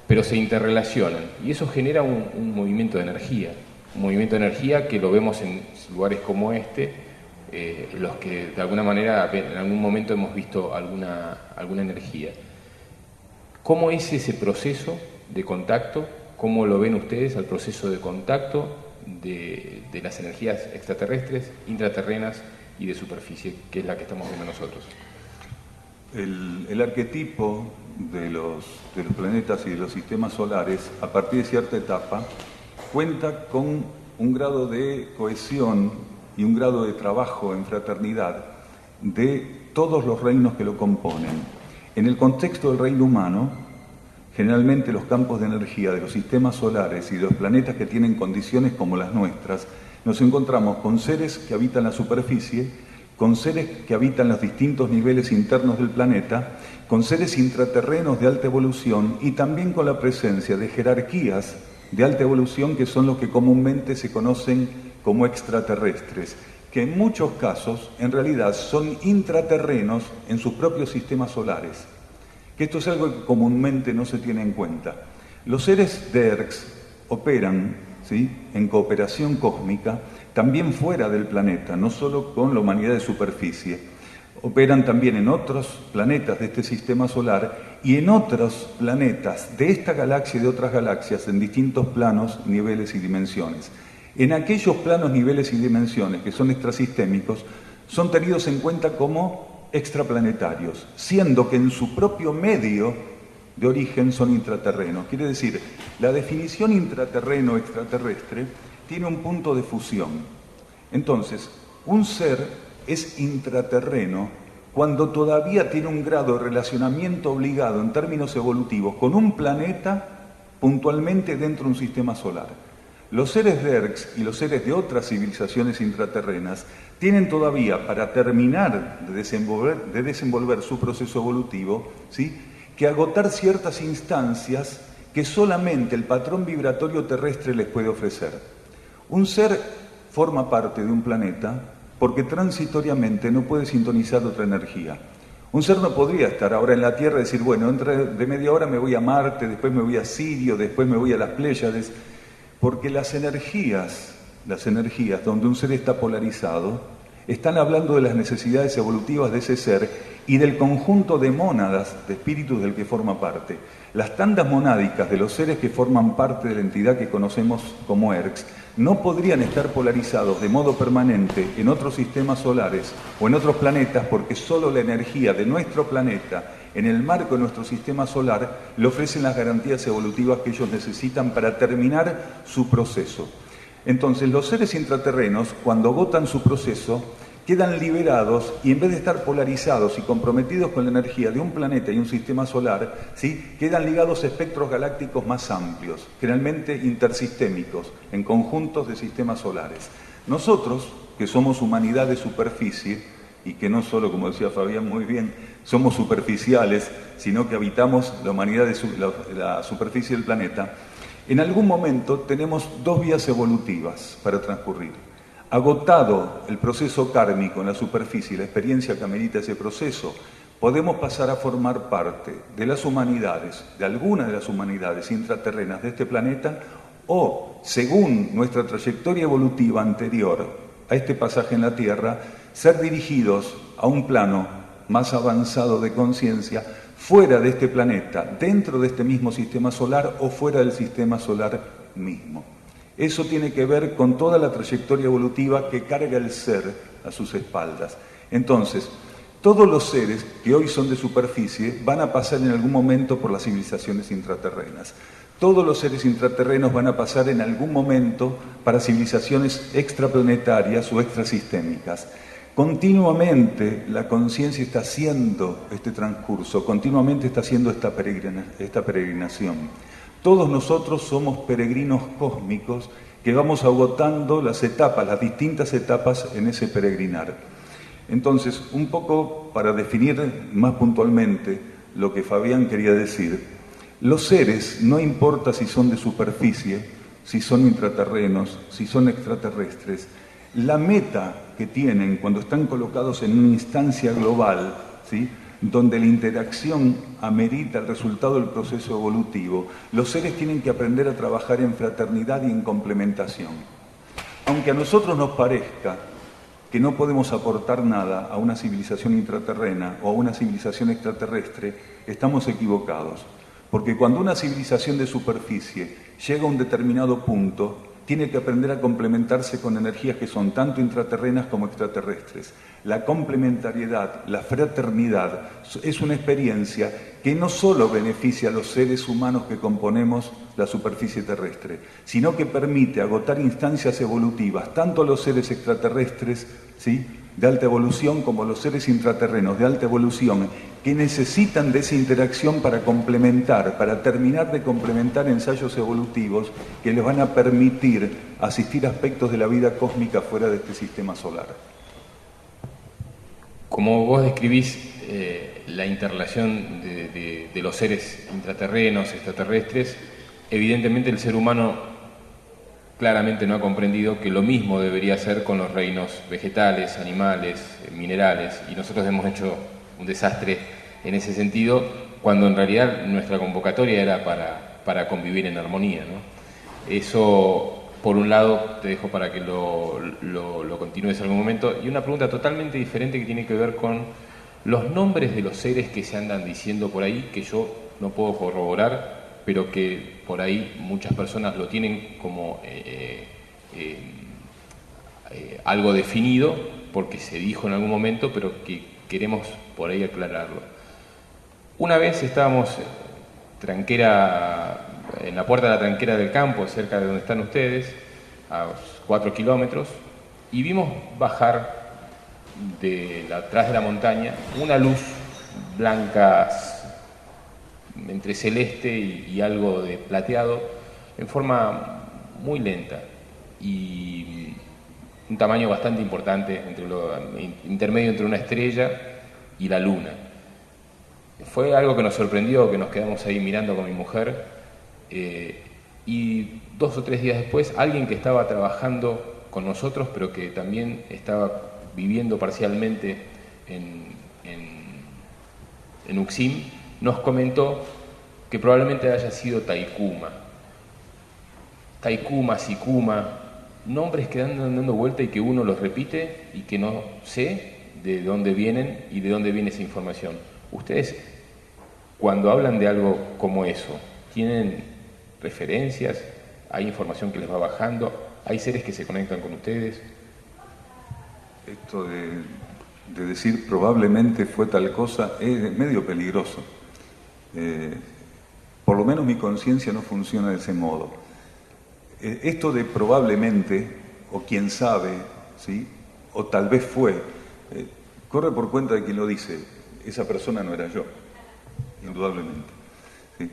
pero se interrelacionan y eso genera un movimiento de energía, que lo vemos en lugares como este, los que de alguna manera en algún momento hemos visto alguna energía. ¿Cómo es ese proceso de contacto? ¿Cómo lo ven ustedes al proceso de contacto de las energías extraterrestres, intraterrenas y de superficie, que es la que estamos viendo nosotros? El arquetipo de los planetas y de los sistemas solares, a partir de cierta etapa, cuenta con un grado de cohesión y un grado de trabajo en fraternidad de todos los reinos que lo componen. En el contexto del reino humano, generalmente los campos de energía de los sistemas solares y de los planetas que tienen condiciones como las nuestras, nos encontramos con seres que habitan la superficie, con seres que habitan los distintos niveles internos del planeta, con seres intraterrenos de alta evolución y también con la presencia de jerarquías de alta evolución que son los que comúnmente se conocen como extraterrestres, que en muchos casos en realidad son intraterrenos en sus propios sistemas solares. Que esto es algo que comúnmente no se tiene en cuenta. Los seres DERCS operan, ¿sí?, en cooperación cósmica, también fuera del planeta, no solo con la humanidad de superficie. Operan también en otros planetas de este sistema solar y en otros planetas de esta galaxia y de otras galaxias en distintos planos, niveles y dimensiones. En aquellos planos, niveles y dimensiones que son extrasistémicos, son tenidos en cuenta como extraplanetarios, siendo que en su propio medio de origen son intraterrenos. Quiere decir, la definición intraterreno-extraterrestre tiene un punto de fusión. Entonces, un ser es intraterreno cuando todavía tiene un grado de relacionamiento obligado en términos evolutivos con un planeta puntualmente dentro de un sistema solar. Los seres DERCS y los seres de otras civilizaciones intraterrenas tienen todavía, para terminar de desenvolver su proceso evolutivo, ¿sí?, que agotar ciertas instancias que solamente el patrón vibratorio terrestre les puede ofrecer. Un ser forma parte de un planeta porque transitoriamente no puede sintonizar otra energía. Un ser no podría estar ahora en la Tierra y decir, bueno, de media hora me voy a Marte, después me voy a Sirio, después me voy a las Pléyades, porque las energías donde un ser está polarizado, están hablando de las necesidades evolutivas de ese ser y del conjunto de mónadas, de espíritus del que forma parte. Las tandas monádicas de los seres que forman parte de la entidad que conocemos como ERCS no podrían estar polarizados de modo permanente en otros sistemas solares o en otros planetas porque solo la energía de nuestro planeta, en el marco de nuestro sistema solar, le ofrecen las garantías evolutivas que ellos necesitan para terminar su proceso. Entonces, los seres intraterrenos, cuando agotan su proceso, quedan liberados y en vez de estar polarizados y comprometidos con la energía de un planeta y un sistema solar, ¿sí?, quedan ligados a espectros galácticos más amplios, generalmente intersistémicos, en conjuntos de sistemas solares. Nosotros, que somos humanidad de superficie, y que no solo, como decía Fabián muy bien, somos superficiales, sino que habitamos la humanidad de la superficie del planeta, en algún momento tenemos dos vías evolutivas para transcurrir. Agotado el proceso kármico en la superficie, la experiencia que amerita ese proceso, podemos pasar a formar parte de las humanidades, de alguna de las humanidades intraterrenas de este planeta, o, según nuestra trayectoria evolutiva anterior a este pasaje en la Tierra, ser dirigidos a un plano más avanzado de conciencia, fuera de este planeta, dentro de este mismo sistema solar o fuera del sistema solar mismo. Eso tiene que ver con toda la trayectoria evolutiva que carga el ser a sus espaldas. Entonces, todos los seres que hoy son de superficie van a pasar en algún momento por las civilizaciones intraterrenas. Todos los seres intraterrenos van a pasar en algún momento para civilizaciones extraplanetarias o extrasistémicas. Continuamente la conciencia está haciendo este transcurso, continuamente está haciendo esta peregrinación. Todos nosotros somos peregrinos cósmicos que vamos agotando las etapas, las distintas etapas en ese peregrinar. Entonces, un poco para definir más puntualmente lo que Fabián quería decir, los seres, no importa si son de superficie, si son intraterrenos, si son extraterrestres, la meta que tienen cuando están colocados en una instancia global, ¿sí?, donde la interacción amerita el resultado del proceso evolutivo, los seres tienen que aprender a trabajar en fraternidad y en complementación. Aunque a nosotros nos parezca que no podemos aportar nada a una civilización intraterrena o a una civilización extraterrestre, estamos equivocados. Porque cuando una civilización de superficie llega a un determinado punto, tiene que aprender a complementarse con energías que son tanto intraterrenas como extraterrestres. La complementariedad, la fraternidad, es una experiencia que no solo beneficia a los seres humanos que componemos la superficie terrestre, sino que permite agotar instancias evolutivas, tanto a los seres extraterrestres, ¿sí?, de alta evolución, como a los seres intraterrenos de alta evolución, que necesitan de esa interacción para complementar, para terminar de complementar ensayos evolutivos que les van a permitir asistir a aspectos de la vida cósmica fuera de este sistema solar. Como vos describís la interrelación de los seres intraterrenos, extraterrestres, evidentemente el ser humano claramente no ha comprendido que lo mismo debería hacer con los reinos vegetales, animales, minerales, y nosotros hemos hecho un desastre en ese sentido, cuando en realidad nuestra convocatoria era para convivir en armonía, ¿no? Eso, por un lado, te dejo para que lo continúes en algún momento, y una pregunta totalmente diferente que tiene que ver con los nombres de los seres que se andan diciendo por ahí, que yo no puedo corroborar, pero que por ahí muchas personas lo tienen como algo definido, porque se dijo en algún momento, pero que queremos por ahí aclararlo. Una vez estábamos en la puerta de la tranquera del campo, cerca de donde están ustedes, a 4 kilómetros, y vimos bajar atrás de la montaña una luz blanca entre celeste y algo de plateado, en forma muy lenta y un tamaño bastante importante, intermedio entre una estrella y la luna. Fue algo que nos sorprendió, que nos quedamos ahí mirando con mi mujer, y 2 o 3 días después, alguien que estaba trabajando con nosotros, pero que también estaba viviendo parcialmente en Uxim, nos comentó que probablemente haya sido Taikuma, Sikuma, nombres que andan dando vuelta y que uno los repite y que no sé de dónde vienen y de dónde viene esa información. Ustedes, cuando hablan de algo como eso, ¿tienen referencias? ¿Hay información que les va bajando? ¿Hay seres que se conectan con ustedes? Esto de decir probablemente fue tal cosa es medio peligroso. Por lo menos mi conciencia no funciona de ese modo. Esto de probablemente, o quién sabe, ¿sí? O tal vez fue, corre por cuenta de quien lo dice. Esa persona no era yo, indudablemente. ¿Sí?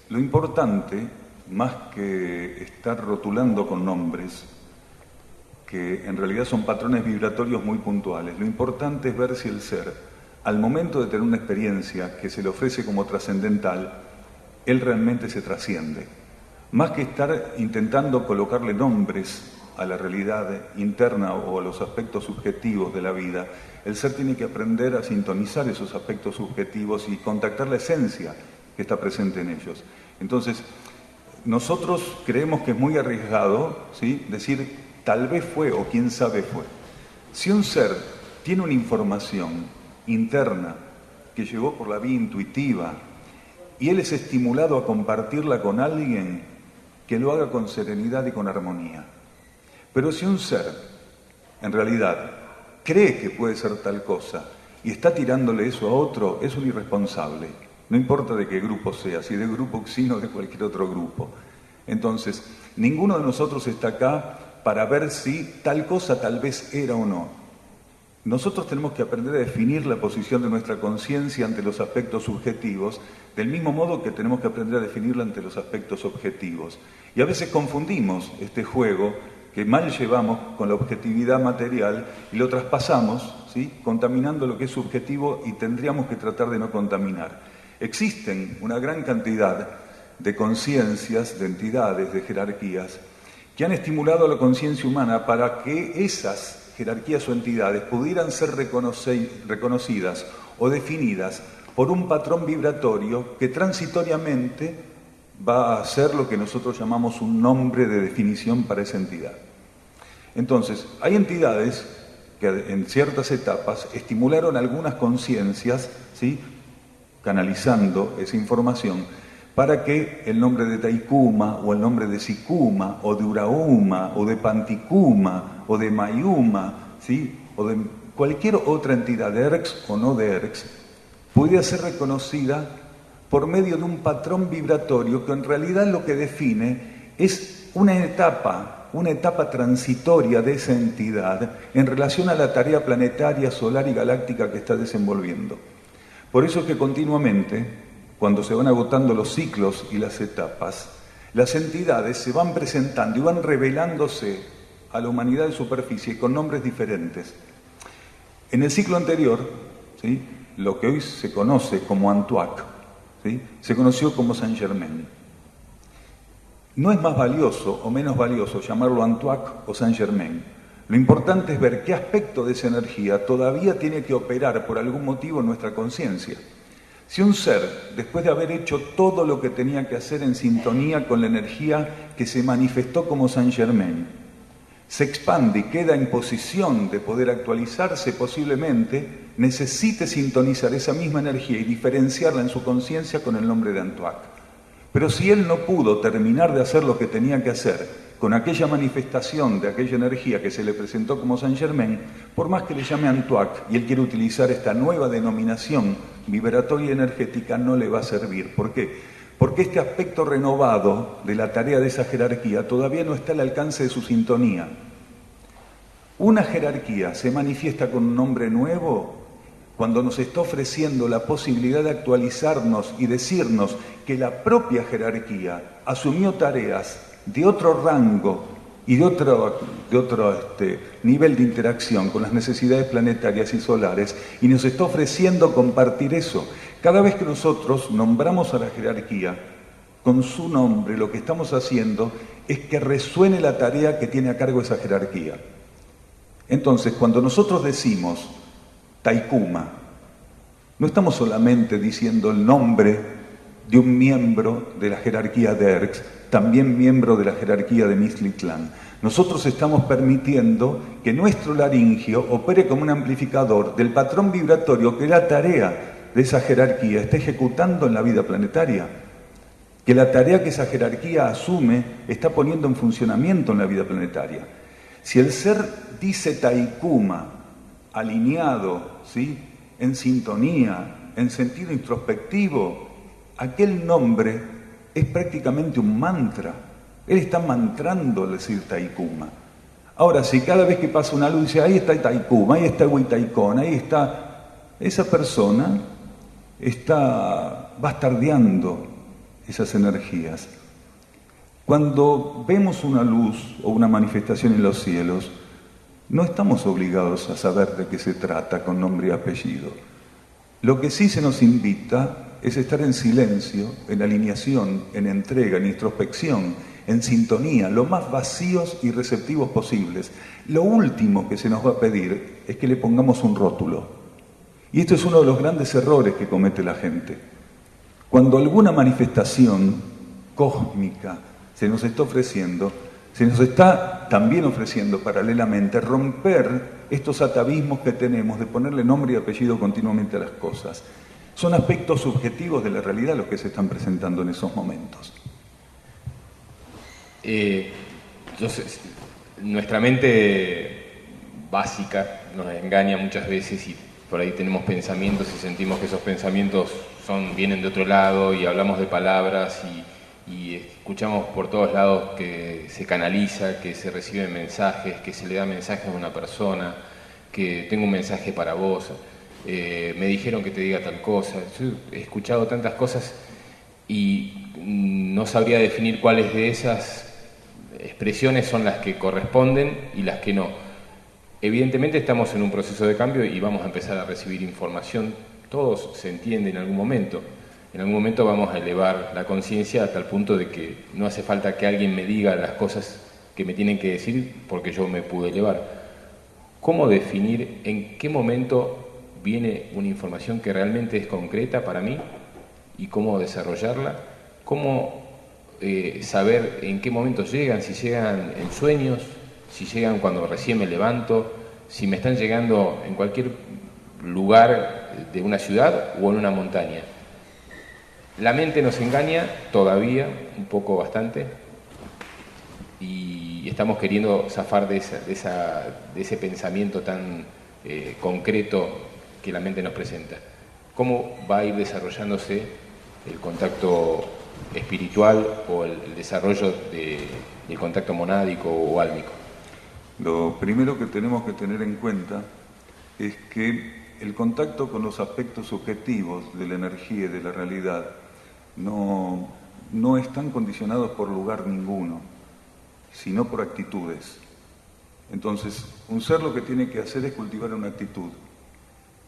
Lo importante, más que estar rotulando con nombres, que en realidad son patrones vibratorios muy puntuales, lo importante es ver si el ser, al momento de tener una experiencia que se le ofrece como trascendental, él realmente se trasciende. Más que estar intentando colocarle nombres a la realidad interna o a los aspectos subjetivos de la vida, el ser tiene que aprender a sintonizar esos aspectos subjetivos y contactar la esencia que está presente en ellos. Entonces, nosotros creemos que es muy arriesgado, ¿sí?, decir tal vez fue o quién sabe fue. Si un ser tiene una información interna que llegó por la vía intuitiva y él es estimulado a compartirla con alguien, que lo haga con serenidad y con armonía. Pero si un ser, en realidad, cree que puede ser tal cosa y está tirándole eso a otro, es un irresponsable. No importa de qué grupo sea, si del grupo Uxim o de cualquier otro grupo. Entonces, ninguno de nosotros está acá para ver si tal cosa tal vez era o no. Nosotros tenemos que aprender a definir la posición de nuestra conciencia ante los aspectos subjetivos, del mismo modo que tenemos que aprender a definirla ante los aspectos objetivos. Y a veces confundimos este juego que mal llevamos con la objetividad material y lo traspasamos, ¿sí?, contaminando lo que es subjetivo y tendríamos que tratar de no contaminar. Existen una gran cantidad de conciencias, de entidades, de jerarquías, que han estimulado a la conciencia humana para que esas jerarquías o entidades pudieran ser reconocidas o definidas por un patrón vibratorio que transitoriamente va a ser lo que nosotros llamamos un nombre de definición para esa entidad. Entonces, hay entidades que en ciertas etapas estimularon algunas conciencias, ¿sí?, canalizando esa información para que el nombre de Taikuma o el nombre de Sikuma o de Urauma o de Pantikuma o de Mayuma, ¿sí?, o de cualquier otra entidad, de ERX o no de ERX, pudiera ser reconocida por medio de un patrón vibratorio que en realidad lo que define es una etapa transitoria de esa entidad en relación a la tarea planetaria, solar y galáctica que está desenvolviendo. Por eso es que continuamente, cuando se van agotando los ciclos y las etapas, las entidades se van presentando y van revelándose a la humanidad de superficie con nombres diferentes. En el ciclo anterior, ¿sí?, lo que hoy se conoce como Antoine, ¿sí?, se conoció como Saint-Germain. No es más valioso o menos valioso llamarlo Antoine o Saint-Germain. Lo importante es ver qué aspecto de esa energía todavía tiene que operar por algún motivo en nuestra conciencia. Si un ser, después de haber hecho todo lo que tenía que hacer en sintonía con la energía que se manifestó como Saint-Germain, se expande y queda en posición de poder actualizarse, posiblemente necesite sintonizar esa misma energía y diferenciarla en su conciencia con el nombre de Antoine. Pero si él no pudo terminar de hacer lo que tenía que hacer con aquella manifestación de aquella energía que se le presentó como Saint-Germain, por más que le llame Antoine y él quiere utilizar esta nueva denominación vibratoria y energética, no le va a servir. ¿Por qué? Porque este aspecto renovado de la tarea de esa jerarquía todavía no está al alcance de su sintonía. Una jerarquía se manifiesta con un nombre nuevo cuando nos está ofreciendo la posibilidad de actualizarnos y decirnos que la propia jerarquía asumió tareas de otro rango y de otro nivel de interacción con las necesidades planetarias y solares, y nos está ofreciendo compartir eso. Cada vez que nosotros nombramos a la jerarquía con su nombre, lo que estamos haciendo es que resuene la tarea que tiene a cargo esa jerarquía. Entonces, cuando nosotros decimos Taikuma, no estamos solamente diciendo el nombre de un miembro de la jerarquía de Erx, también miembro de la jerarquía de Miztlitlán. Nosotros estamos permitiendo que nuestro laringio opere como un amplificador del patrón vibratorio que la tarea de esa jerarquía está ejecutando en la vida planetaria, que la tarea que esa jerarquía asume está poniendo en funcionamiento en la vida planetaria. Si el ser dice Taikuma, alineado, ¿sí?, en sintonía, en sentido introspectivo, aquel nombre es prácticamente un mantra. Él está mantrando al decir Taikuma. Ahora, si cada vez que pasa una luz dice, ahí está Taikuma, ahí está Huitaikon, ahí está, esa persona está bastardeando esas energías. Cuando vemos una luz o una manifestación en los cielos, no estamos obligados a saber de qué se trata con nombre y apellido. Lo que sí se nos invita es estar en silencio, en alineación, en entrega, en introspección, en sintonía, lo más vacíos y receptivos posibles. Lo último que se nos va a pedir es que le pongamos un rótulo. Y esto es uno de los grandes errores que comete la gente. Cuando alguna manifestación cósmica se nos está ofreciendo, se nos está también ofreciendo paralelamente romper estos atavismos que tenemos de ponerle nombre y apellido continuamente a las cosas. Son aspectos subjetivos de la realidad los que se están presentando en esos momentos. Entonces, nuestra mente básica nos engaña muchas veces y por ahí tenemos pensamientos y sentimos que esos pensamientos vienen de otro lado y hablamos de palabras y escuchamos por todos lados que se canaliza, que se reciben mensajes, que se le da mensajes a una persona, que tengo un mensaje para vos, me dijeron que te diga tal cosa. Yo he escuchado tantas cosas y no sabría definir cuáles de esas expresiones son las que corresponden y las que no. Evidentemente estamos en un proceso de cambio y vamos a empezar a recibir información. Todos se entiende en algún momento. En algún momento vamos a elevar la conciencia hasta el punto de que no hace falta que alguien me diga las cosas que me tienen que decir porque yo me pude elevar. ¿Cómo definir en qué momento viene una información que realmente es concreta para mí y cómo desarrollarla? ¿Cómo saber en qué momento llegan? Si llegan en sueños, si llegan cuando recién me levanto, si me están llegando en cualquier lugar de una ciudad o en una montaña. La mente nos engaña todavía, un poco bastante, y estamos queriendo zafar de ese pensamiento tan concreto que la mente nos presenta. ¿Cómo va a ir desarrollándose el contacto espiritual o el desarrollo del contacto monádico o álmico? Lo primero que tenemos que tener en cuenta es que el contacto con los aspectos subjetivos de la energía y de la realidad no están condicionados por lugar ninguno, sino por actitudes. Entonces, un ser lo que tiene que hacer es cultivar una actitud.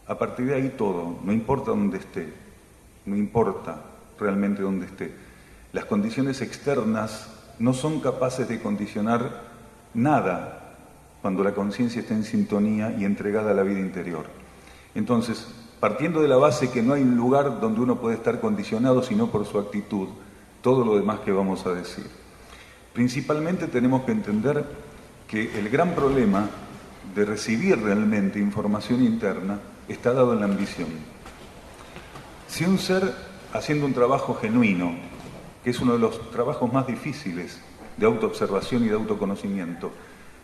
A partir de ahí todo, no importa dónde esté, no importa realmente dónde esté. Las condiciones externas no son capaces de condicionar nada cuando la conciencia está en sintonía y entregada a la vida interior. Entonces, partiendo de la base que no hay un lugar donde uno puede estar condicionado sino por su actitud, todo lo demás que vamos a decir. Principalmente tenemos que entender que el gran problema de recibir realmente información interna está dado en la ambición. Si un ser, haciendo un trabajo genuino, que es uno de los trabajos más difíciles de autoobservación y de autoconocimiento,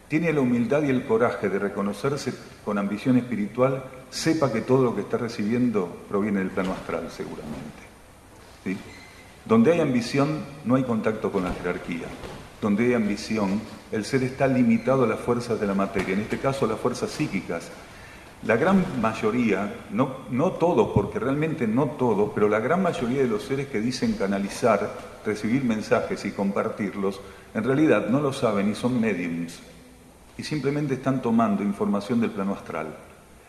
tiene la humildad y el coraje de reconocerse con ambición espiritual, sepa que todo lo que está recibiendo proviene del plano astral, seguramente. ¿Sí? Donde hay ambición, no hay contacto con la jerarquía. Donde hay ambición, el ser está limitado a las fuerzas de la materia, en este caso a las fuerzas psíquicas. La gran mayoría, no todos, porque realmente no todos, pero la gran mayoría de los seres que dicen canalizar, recibir mensajes y compartirlos, en realidad no lo saben y son médiums. Y simplemente están tomando información del plano astral.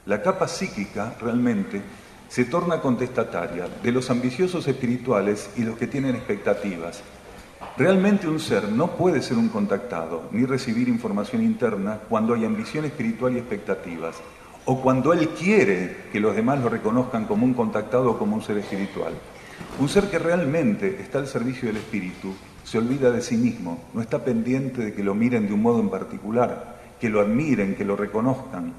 La capa psíquica realmente se torna contestataria de los ambiciosos espirituales y los que tienen expectativas. Realmente un ser no puede ser un contactado ni recibir información interna cuando hay ambición espiritual y expectativas, o cuando él quiere que los demás lo reconozcan como un contactado o como un ser espiritual. Un ser que realmente está al servicio del espíritu se olvida de sí mismo, no está pendiente de que lo miren de un modo en particular, que lo admiren, que lo reconozcan.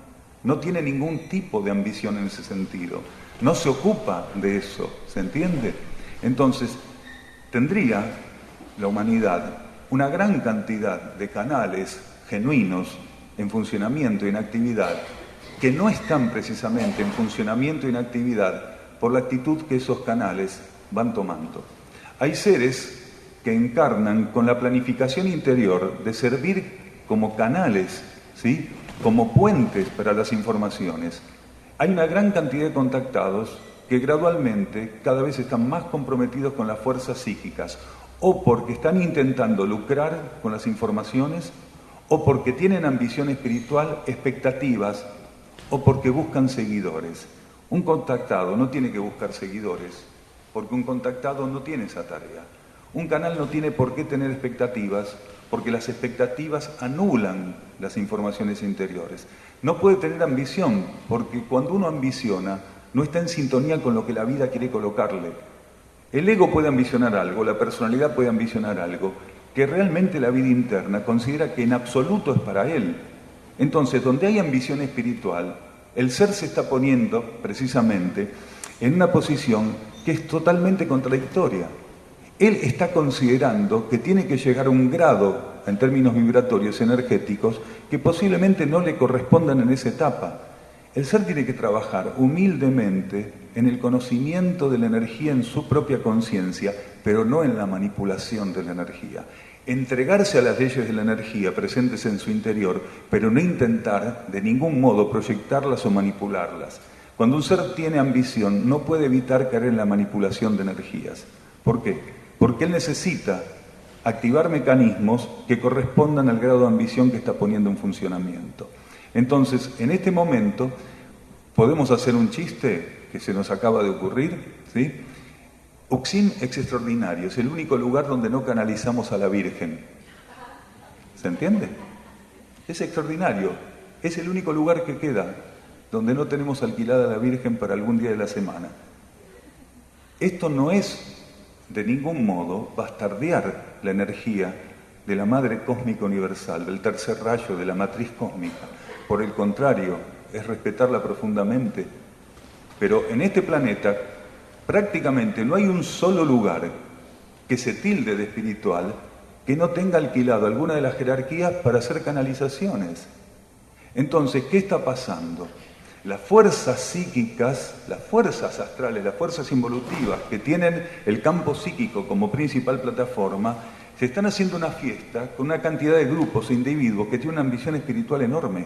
No tiene ningún tipo de ambición en ese sentido. No se ocupa de eso, ¿se entiende? Entonces, tendría la humanidad una gran cantidad de canales genuinos en funcionamiento y en actividad que no están precisamente en funcionamiento y en actividad por la actitud que esos canales van tomando. Hay seres que encarnan con la planificación interior de servir como canales, ¿sí?, como puentes para las informaciones. Hay una gran cantidad de contactados que gradualmente cada vez están más comprometidos con las fuerzas psíquicas, o porque están intentando lucrar con las informaciones, o porque tienen ambición espiritual, expectativas, o porque buscan seguidores. Un contactado no tiene que buscar seguidores, porque un contactado no tiene esa tarea. Un canal no tiene por qué tener expectativas, porque las expectativas anulan las informaciones interiores. No puede tener ambición, porque cuando uno ambiciona, no está en sintonía con lo que la vida quiere colocarle. El ego puede ambicionar algo, la personalidad puede ambicionar algo, que realmente la vida interna considera que en absoluto es para él. Entonces, donde hay ambición espiritual, el ser se está poniendo, precisamente, en una posición que es totalmente contradictoria. Él está considerando que tiene que llegar a un grado, en términos vibratorios, energéticos, que posiblemente no le correspondan en esa etapa. El ser tiene que trabajar humildemente en el conocimiento de la energía en su propia conciencia, pero no en la manipulación de la energía. Entregarse a las leyes de la energía presentes en su interior, pero no intentar de ningún modo proyectarlas o manipularlas. Cuando un ser tiene ambición, no puede evitar caer en la manipulación de energías. ¿Por qué? Porque él necesita activar mecanismos que correspondan al grado de ambición que está poniendo en funcionamiento. Entonces, en este momento, podemos hacer un chiste que se nos acaba de ocurrir, ¿sí? Uxim es extraordinario, es el único lugar donde no canalizamos a la Virgen. ¿Se entiende? Es extraordinario, es el único lugar que queda donde no tenemos alquilada a la Virgen para algún día de la semana. Esto no es de ningún modo bastardear la energía de la Madre Cósmica Universal, del tercer rayo de la matriz cósmica. Por el contrario, es respetarla profundamente. Pero en este planeta prácticamente no hay un solo lugar que se tilde de espiritual que no tenga alquilado alguna de las jerarquías para hacer canalizaciones. Entonces, ¿qué está pasando? Las fuerzas psíquicas, las fuerzas astrales, las fuerzas involutivas que tienen el campo psíquico como principal plataforma, se están haciendo una fiesta con una cantidad de grupos e individuos que tienen una ambición espiritual enorme.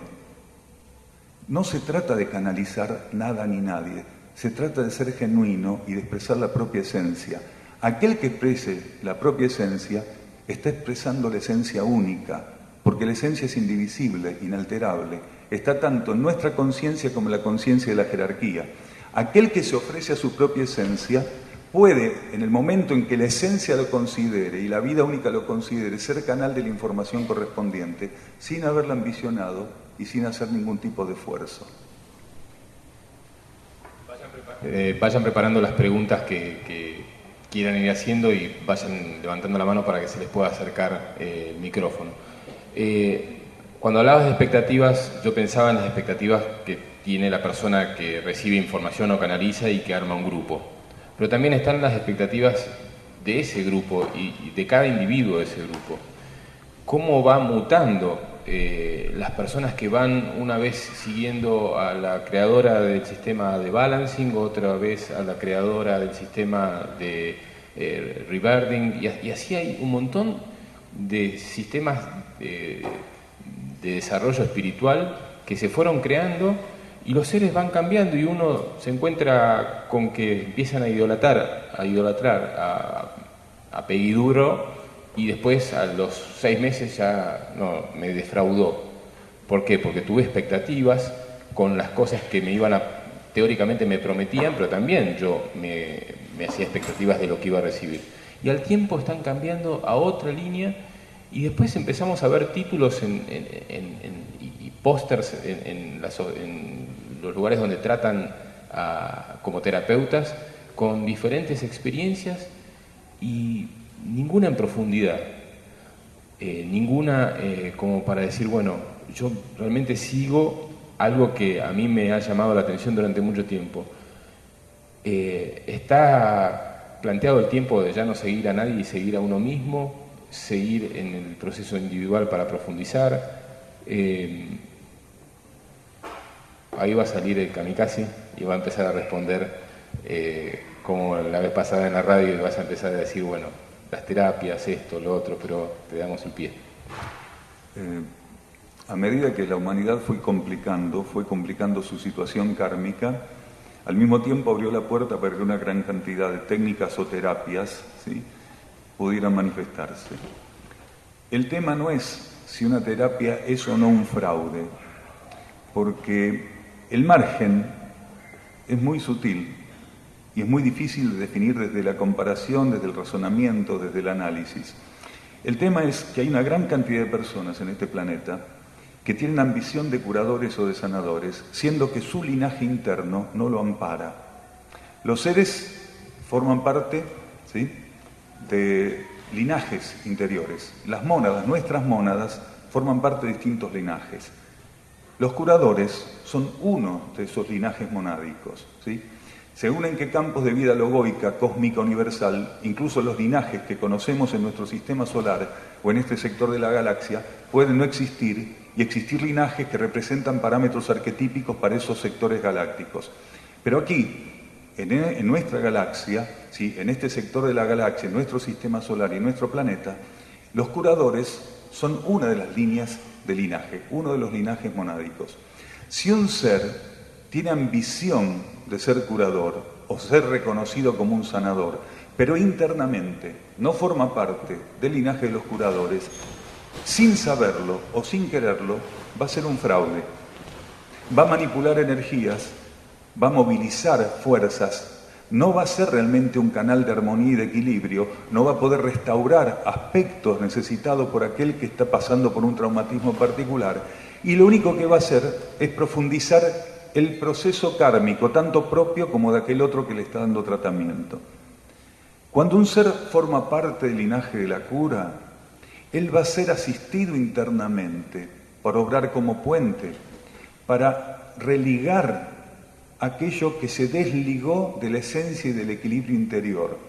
No se trata de canalizar nada ni nadie, se trata de ser genuino y de expresar la propia esencia. Aquel que exprese la propia esencia está expresando la esencia única, porque la esencia es indivisible, inalterable. está tanto en nuestra conciencia como en la conciencia de la jerarquía. Aquel que se ofrece a su propia esencia puede, en el momento en que la esencia lo considere y la vida única lo considere, ser canal de la información correspondiente, sin haberla ambicionado y sin hacer ningún tipo de esfuerzo. Vayan preparando las preguntas que quieran ir haciendo y vayan levantando la mano para que se les pueda acercar el micrófono. Cuando hablabas de expectativas, yo pensaba en las expectativas que tiene la persona que recibe información o canaliza y que arma un grupo. Pero también están las expectativas de ese grupo y de cada individuo de ese grupo. ¿Cómo va mutando las personas que van una vez siguiendo a la creadora del sistema de balancing, otra vez a la creadora del sistema de rebirthing, y así hay un montón de sistemas de desarrollo espiritual que se fueron creando y los seres van cambiando y uno se encuentra con que empiezan a idolatrar a Peggy Duro y después a los 6 meses ya no, me defraudó. ¿Por qué? Porque tuve expectativas con las cosas que teóricamente me prometían, pero también yo me hacía expectativas de lo que iba a recibir. Y al tiempo están cambiando a otra línea y después empezamos a ver títulos y pósters en los lugares donde tratan como terapeutas con diferentes experiencias y ninguna en profundidad, ninguna como para decir, bueno, yo realmente sigo algo que a mí me ha llamado la atención durante mucho tiempo. Está planteado el tiempo de ya no seguir a nadie y seguir a uno mismo, seguir en el proceso individual para profundizar. Ahí va a salir el kamikaze y va a empezar a responder como la vez pasada en la radio y vas a empezar a decir, bueno, las terapias, esto, lo otro, pero te damos el pie. A medida que la humanidad fue complicando su situación kármica, al mismo tiempo abrió la puerta para que una gran cantidad de técnicas o terapias, ¿sí?, pudieran manifestarse. El tema no es si una terapia es o no un fraude, porque el margen es muy sutil y es muy difícil de definir desde la comparación, desde el razonamiento, desde el análisis. El tema es que hay una gran cantidad de personas en este planeta que tienen ambición de curadores o de sanadores, siendo que su linaje interno no lo ampara. Los seres forman parte, ¿sí?, de linajes interiores. Las mónadas, nuestras mónadas, forman parte de distintos linajes. Los curadores son uno de esos linajes monádicos, ¿sí? Según en qué campos de vida logoica, cósmica, universal, incluso los linajes que conocemos en nuestro sistema solar o en este sector de la galaxia, pueden no existir y existir linajes que representan parámetros arquetípicos para esos sectores galácticos. Pero aquí, en nuestra galaxia, ¿sí?, en este sector de la galaxia, en nuestro sistema solar y en nuestro planeta, los curadores son una de las líneas de linaje, uno de los linajes monádicos. Si un ser tiene ambición de ser curador o ser reconocido como un sanador, pero internamente no forma parte del linaje de los curadores, sin saberlo o sin quererlo, va a ser un fraude. Va a manipular energías, va a movilizar fuerzas, no va a ser realmente un canal de armonía y de equilibrio, no va a poder restaurar aspectos necesitados por aquel que está pasando por un traumatismo particular, y lo único que va a hacer es profundizar el proceso kármico, tanto propio como de aquel otro que le está dando tratamiento. Cuando un ser forma parte del linaje de la cura, él va a ser asistido internamente para obrar como puente, para religar aquello que se desligó de la esencia y del equilibrio interior.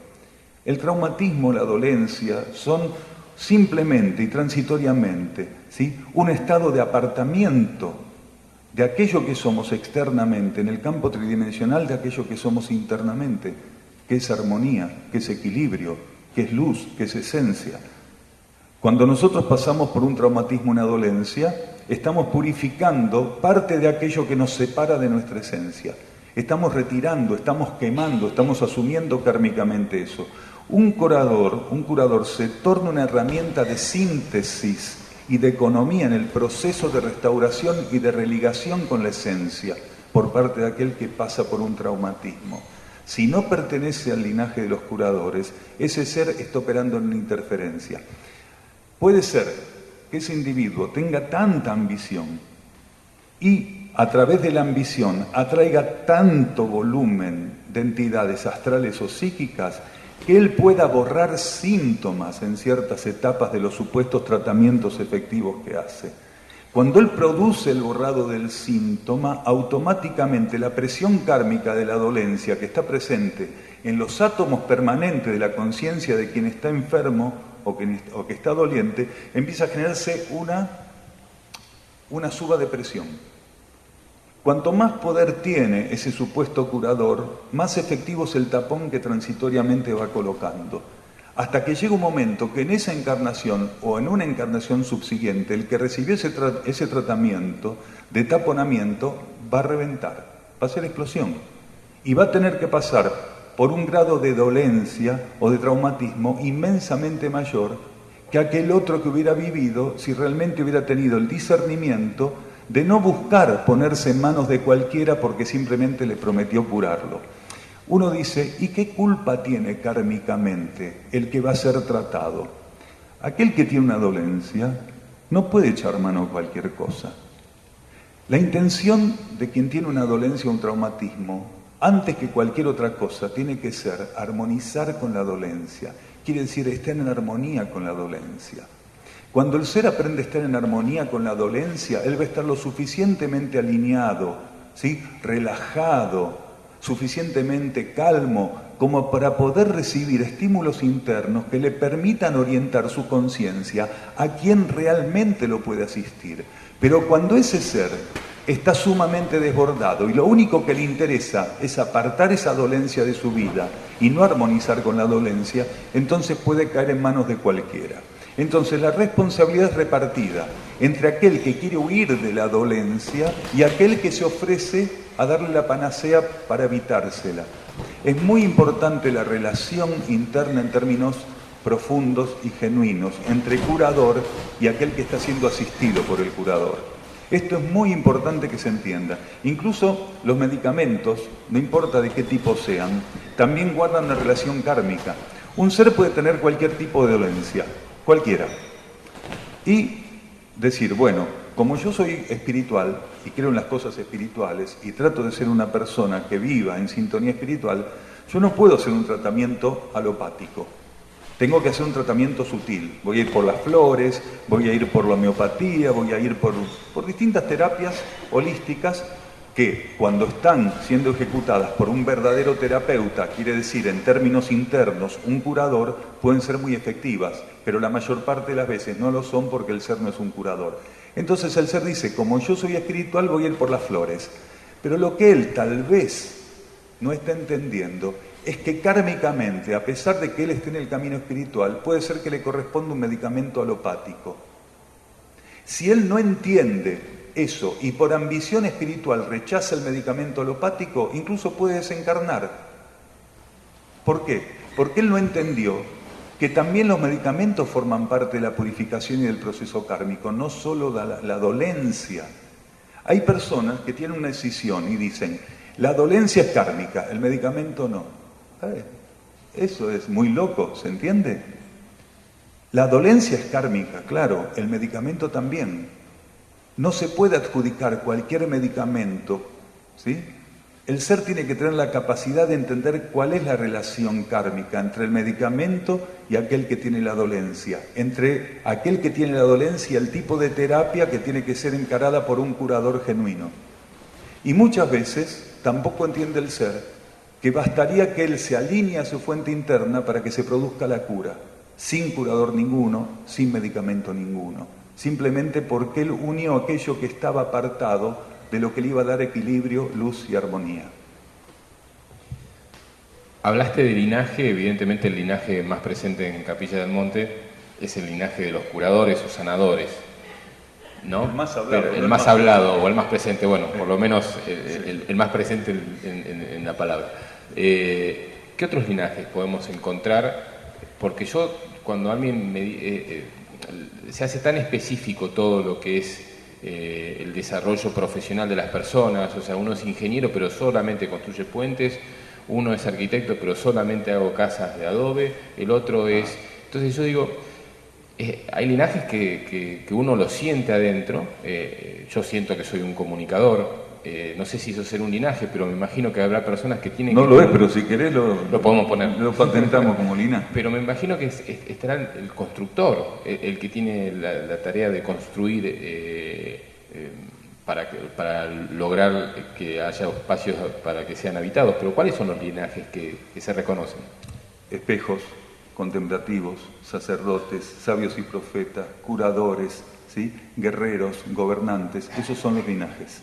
El traumatismo, la dolencia, son simplemente y transitoriamente, ¿sí?, un estado de apartamiento de aquello que somos externamente, en el campo tridimensional, de aquello que somos internamente, que es armonía, que es equilibrio, que es luz, que es esencia. Cuando nosotros pasamos por un traumatismo, una dolencia, estamos purificando parte de aquello que nos separa de nuestra esencia. Estamos retirando, estamos quemando, estamos asumiendo kármicamente eso. Un curador se torna una herramienta de síntesis y de economía en el proceso de restauración y de religación con la esencia por parte de aquel que pasa por un traumatismo. Si no pertenece al linaje de los curadores, ese ser está operando en una interferencia. Puede ser que ese individuo tenga tanta ambición y a través de la ambición atraiga tanto volumen de entidades astrales o psíquicas que él pueda borrar síntomas en ciertas etapas de los supuestos tratamientos efectivos que hace. Cuando él produce el borrado del síntoma, automáticamente la presión kármica de la dolencia que está presente en los átomos permanentes de la conciencia de quien está enfermo o que está doliente, empieza a generarse una suba de presión. Cuanto más poder tiene ese supuesto curador, más efectivo es el tapón que transitoriamente va colocando. Hasta que llega un momento que en esa encarnación o en una encarnación subsiguiente, el que recibió ese tratamiento de taponamiento va a reventar, va a ser explosión. Y va a tener que pasar por un grado de dolencia o de traumatismo inmensamente mayor que aquel otro que hubiera vivido si realmente hubiera tenido el discernimiento de no buscar ponerse en manos de cualquiera porque simplemente le prometió curarlo. Uno dice, ¿y qué culpa tiene kármicamente el que va a ser tratado? Aquel que tiene una dolencia no puede echar mano a cualquier cosa. La intención de quien tiene una dolencia o un traumatismo, antes que cualquier otra cosa, tiene que ser armonizar con la dolencia. Quiere decir, estar en armonía con la dolencia. Cuando el ser aprende a estar en armonía con la dolencia, él va a estar lo suficientemente alineado, ¿sí? Relajado, suficientemente calmo, como para poder recibir estímulos internos que le permitan orientar su conciencia a quien realmente lo puede asistir. Pero cuando ese ser está sumamente desbordado y lo único que le interesa es apartar esa dolencia de su vida y no armonizar con la dolencia, entonces puede caer en manos de cualquiera. Entonces la responsabilidad es repartida entre aquel que quiere huir de la dolencia y aquel que se ofrece a darle la panacea para evitársela. Es muy importante la relación interna en términos profundos y genuinos entre curador y aquel que está siendo asistido por el curador. Esto es muy importante que se entienda. Incluso los medicamentos, no importa de qué tipo sean, también guardan una relación kármica. Un ser puede tener cualquier tipo de dolencia, cualquiera. Y decir, bueno, como yo soy espiritual y creo en las cosas espirituales y trato de ser una persona que viva en sintonía espiritual, yo no puedo hacer un tratamiento alopático. Tengo que hacer un tratamiento sutil. Voy a ir por las flores, voy a ir por la homeopatía, voy a ir por distintas terapias holísticas que cuando están siendo ejecutadas por un verdadero terapeuta, quiere decir en términos internos un curador, pueden ser muy efectivas, pero la mayor parte de las veces no lo son porque el ser no es un curador. Entonces el ser dice, como yo soy espiritual voy a ir por las flores, pero lo que él tal vez no está entendiendo es que kármicamente, a pesar de que él esté en el camino espiritual, puede ser que le corresponda un medicamento alopático. Si él no entiende eso y por ambición espiritual rechaza el medicamento alopático, incluso puede desencarnar. ¿Por qué? Porque él no entendió que también los medicamentos forman parte de la purificación y del proceso kármico, no solo la dolencia. Hay personas que tienen una decisión y dicen, la dolencia es kármica, el medicamento no. Eso es muy loco, ¿se entiende? La dolencia es kármica, claro, el medicamento también. No se puede adjudicar cualquier medicamento, ¿sí? El ser tiene que tener la capacidad de entender cuál es la relación kármica entre el medicamento y aquel que tiene la dolencia, entre aquel que tiene la dolencia y el tipo de terapia que tiene que ser encarada por un curador genuino. Y muchas veces tampoco entiende el ser que bastaría que él se alinee a su fuente interna para que se produzca la cura, sin curador ninguno, sin medicamento ninguno, simplemente porque él unió aquello que estaba apartado de lo que le iba a dar equilibrio, luz y armonía. Hablaste de linaje, evidentemente el linaje más presente en Capilla del Monte es el linaje de los curadores o sanadores, ¿no? El más hablado. El más hablado o el más presente, bueno, por lo menos el más presente en la palabra. ¿Qué otros linajes podemos encontrar? Porque yo, cuando alguien se hace tan específico todo lo que es el desarrollo profesional de las personas. O sea, uno es ingeniero pero solamente construye puentes, uno es arquitecto pero solamente hago casas de adobe, el otro es... Entonces yo digo, hay linajes que uno lo siente adentro. Yo siento que soy un comunicador. No sé si eso será un linaje, pero me imagino que habrá personas que tienen... No lo es, pero si querés lo podemos poner. Lo patentamos como linaje. Pero me imagino que estará el constructor, el que tiene la tarea de construir para lograr que haya espacios para que sean habitados. Pero ¿cuáles son los linajes que se reconocen? Espejos contemplativos, sacerdotes, sabios y profetas, curadores, ¿sí? Guerreros, gobernantes, esos son los linajes.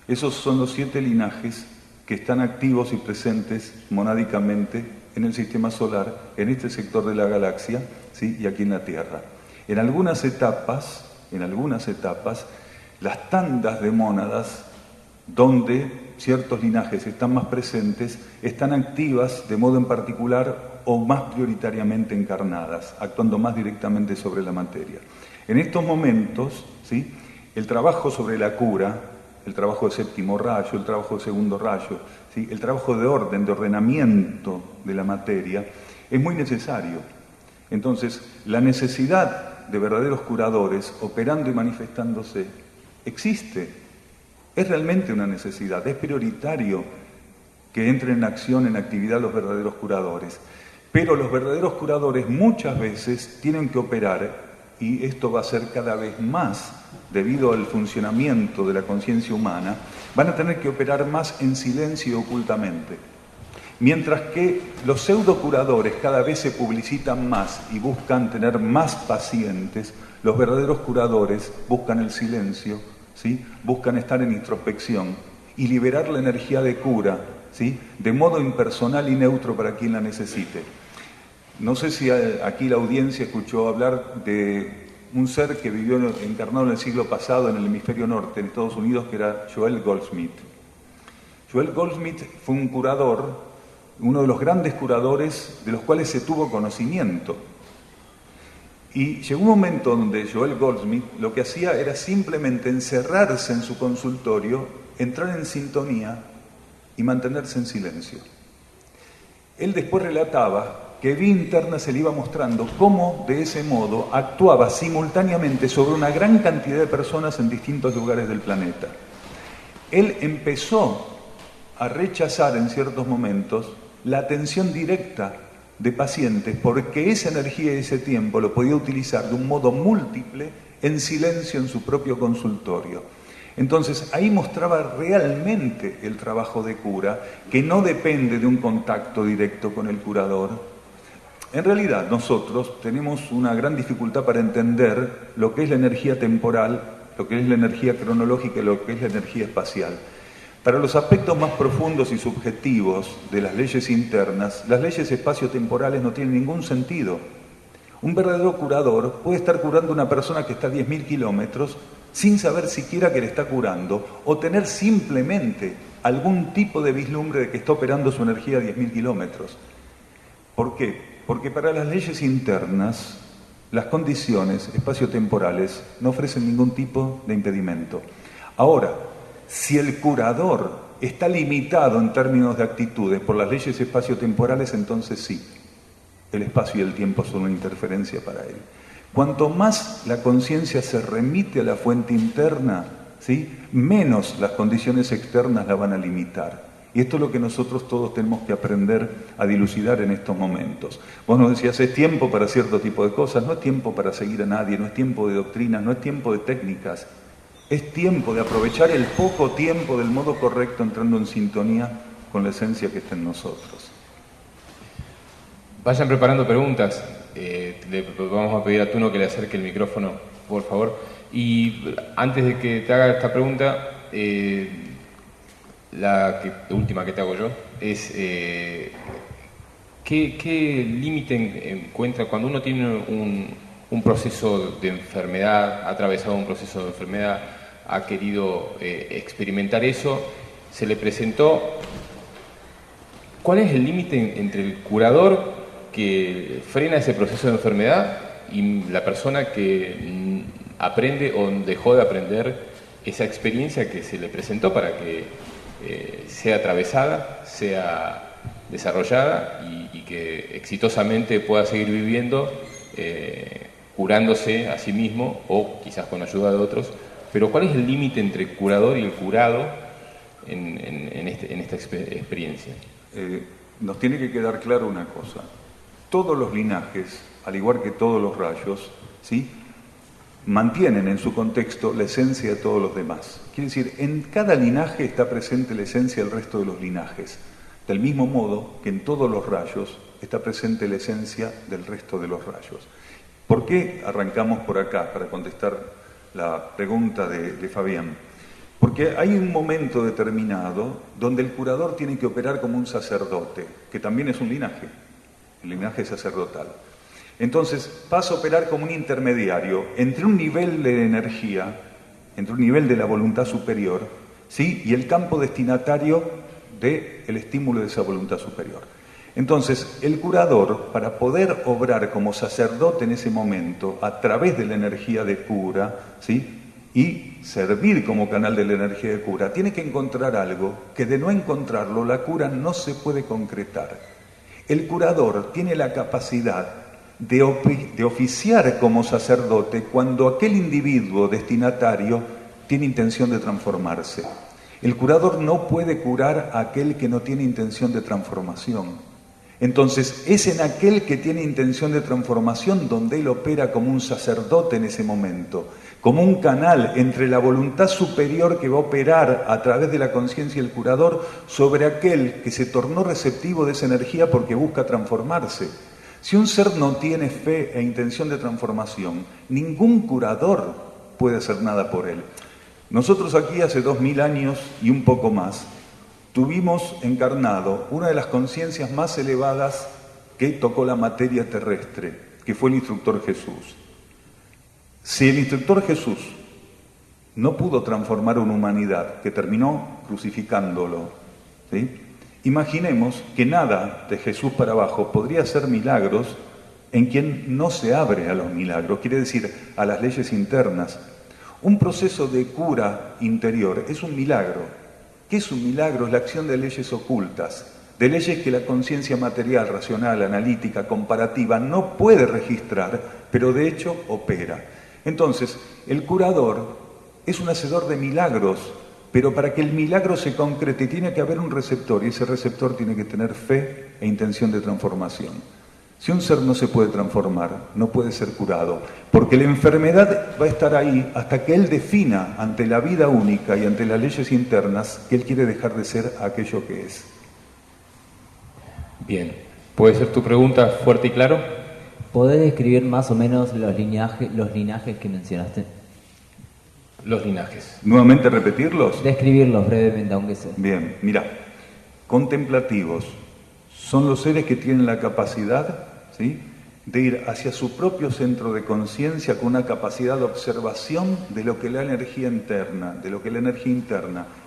Esos son los 7 linajes que están activos y presentes monádicamente en el sistema solar, en este sector de la galaxia, ¿sí? Y aquí en la Tierra. En algunas etapas, las tandas de mónadas, donde ciertos linajes están más presentes, están activas de modo en particular o más prioritariamente encarnadas, actuando más directamente sobre la materia. En estos momentos, ¿sí? El trabajo sobre la cura, el trabajo de séptimo rayo, el trabajo de segundo rayo, ¿sí? El trabajo de orden, de ordenamiento de la materia, es muy necesario. Entonces, la necesidad de verdaderos curadores operando y manifestándose existe. Es realmente una necesidad, es prioritario que entren en acción, en actividad los verdaderos curadores. Pero los verdaderos curadores muchas veces tienen que operar, y esto va a ser cada vez más debido al funcionamiento de la conciencia humana, van a tener que operar más en silencio y ocultamente. Mientras que los pseudocuradores cada vez se publicitan más y buscan tener más pacientes, los verdaderos curadores buscan el silencio, ¿sí? Buscan estar en introspección y liberar la energía de cura, ¿sí? De modo impersonal y neutro para quien la necesite. No sé si aquí la audiencia escuchó hablar de un ser que vivió encarnado en el siglo pasado en el hemisferio norte, en Estados Unidos, que era Joel Goldsmith. Joel Goldsmith fue un curador, uno de los grandes curadores de los cuales se tuvo conocimiento. Y llegó un momento donde Joel Goldsmith lo que hacía era simplemente encerrarse en su consultorio, entrar en sintonía y mantenerse en silencio. Él después relataba que vía interna se le iba mostrando cómo de ese modo actuaba simultáneamente sobre una gran cantidad de personas en distintos lugares del planeta. Él empezó a rechazar en ciertos momentos la atención directa de pacientes porque esa energía y ese tiempo lo podía utilizar de un modo múltiple en silencio en su propio consultorio. Entonces ahí mostraba realmente el trabajo de cura, que no depende de un contacto directo con el curador. En realidad nosotros tenemos una gran dificultad para entender lo que es la energía temporal, lo que es la energía cronológica y lo que es la energía espacial. Para los aspectos más profundos y subjetivos de las leyes internas, las leyes espaciotemporales no tienen ningún sentido. Un verdadero curador puede estar curando a una persona que está a 10.000 kilómetros sin saber siquiera que le está curando o tener simplemente algún tipo de vislumbre de que está operando su energía a 10.000 kilómetros. ¿Por qué? Porque para las leyes internas, las condiciones espaciotemporales no ofrecen ningún tipo de impedimento. Ahora, si el curador está limitado en términos de actitudes por las leyes espaciotemporales, entonces sí, el espacio y el tiempo son una interferencia para él. Cuanto más la conciencia se remite a la fuente interna, ¿sí?, menos las condiciones externas la van a limitar. Y esto es lo que nosotros todos tenemos que aprender a dilucidar en estos momentos. Vos nos decías, es tiempo para cierto tipo de cosas, no es tiempo para seguir a nadie, no es tiempo de doctrinas, no es tiempo de técnicas. Es tiempo de aprovechar el poco tiempo del modo correcto, entrando en sintonía con la esencia que está en nosotros. Vayan preparando preguntas. Le vamos a pedir a Tuno que le acerque el micrófono, por favor. Y antes de que te haga esta pregunta, la última que te hago yo es ¿qué límite encuentra cuando uno tiene un proceso de enfermedad, ha atravesado un proceso de enfermedad, ha querido experimentar eso, se le presentó? ¿Cuál es el límite entre el curador que frena ese proceso de enfermedad y la persona que aprende o dejó de aprender esa experiencia que se le presentó para que sea atravesada, sea desarrollada y que exitosamente pueda seguir viviendo, curándose a sí mismo o quizás con ayuda de otros. Pero ¿cuál es el límite entre el curador y el curado en esta experiencia? Nos tiene que quedar claro una cosa. Todos los linajes, al igual que todos los rayos, ¿sí?, mantienen en su contexto la esencia de todos los demás. Quiere decir, en cada linaje está presente la esencia del resto de los linajes, del mismo modo que en todos los rayos está presente la esencia del resto de los rayos. ¿Por qué arrancamos por acá para contestar la pregunta de Fabián? Porque hay un momento determinado donde el curador tiene que operar como un sacerdote, que también es un linaje, el linaje sacerdotal. Entonces pasa a operar como un intermediario entre un nivel de energía, entre un nivel de la voluntad superior, ¿sí?, y el campo destinatario del estímulo de esa voluntad superior. Entonces, el curador, para poder obrar como sacerdote en ese momento, a través de la energía de cura, ¿sí?, y servir como canal de la energía de cura, tiene que encontrar algo que, de no encontrarlo, la cura no se puede concretar. El curador tiene la capacidad de oficiar como sacerdote cuando aquel individuo destinatario tiene intención de transformarse. El curador no puede curar a aquel que no tiene intención de transformación. Entonces, es en aquel que tiene intención de transformación donde él opera como un sacerdote en ese momento, como un canal entre la voluntad superior que va a operar a través de la conciencia del curador sobre aquel que se tornó receptivo de esa energía porque busca transformarse. Si un ser no tiene fe e intención de transformación, ningún curador puede hacer nada por él. Nosotros aquí hace 2000 años y un poco más, tuvimos encarnado una de las conciencias más elevadas que tocó la materia terrestre, que fue el instructor Jesús. Si el instructor Jesús no pudo transformar una humanidad que terminó crucificándolo, ¿sí?, imaginemos que nada de Jesús para abajo podría hacer milagros en quien no se abre a los milagros, quiere decir, a las leyes internas. Un proceso de cura interior es un milagro. ¿Qué es un milagro? Es la acción de leyes ocultas, de leyes que la conciencia material, racional, analítica, comparativa no puede registrar, pero de hecho opera. Entonces, el curador es un hacedor de milagros, pero para que el milagro se concrete tiene que haber un receptor, y ese receptor tiene que tener fe e intención de transformación. Si un ser no se puede transformar, no puede ser curado, porque la enfermedad va a estar ahí hasta que él defina ante la vida única y ante las leyes internas que él quiere dejar de ser aquello que es. Bien, ¿puede ser tu pregunta fuerte y claro? ¿Podés describir más o menos los linajes que mencionaste? Los linajes. ¿Nuevamente repetirlos? Describirlos brevemente, aunque sea. Bien, mira, contemplativos son los seres que tienen la capacidad, ¿sí?, de ir hacia su propio centro de conciencia con una capacidad de observación de lo que la energía interna,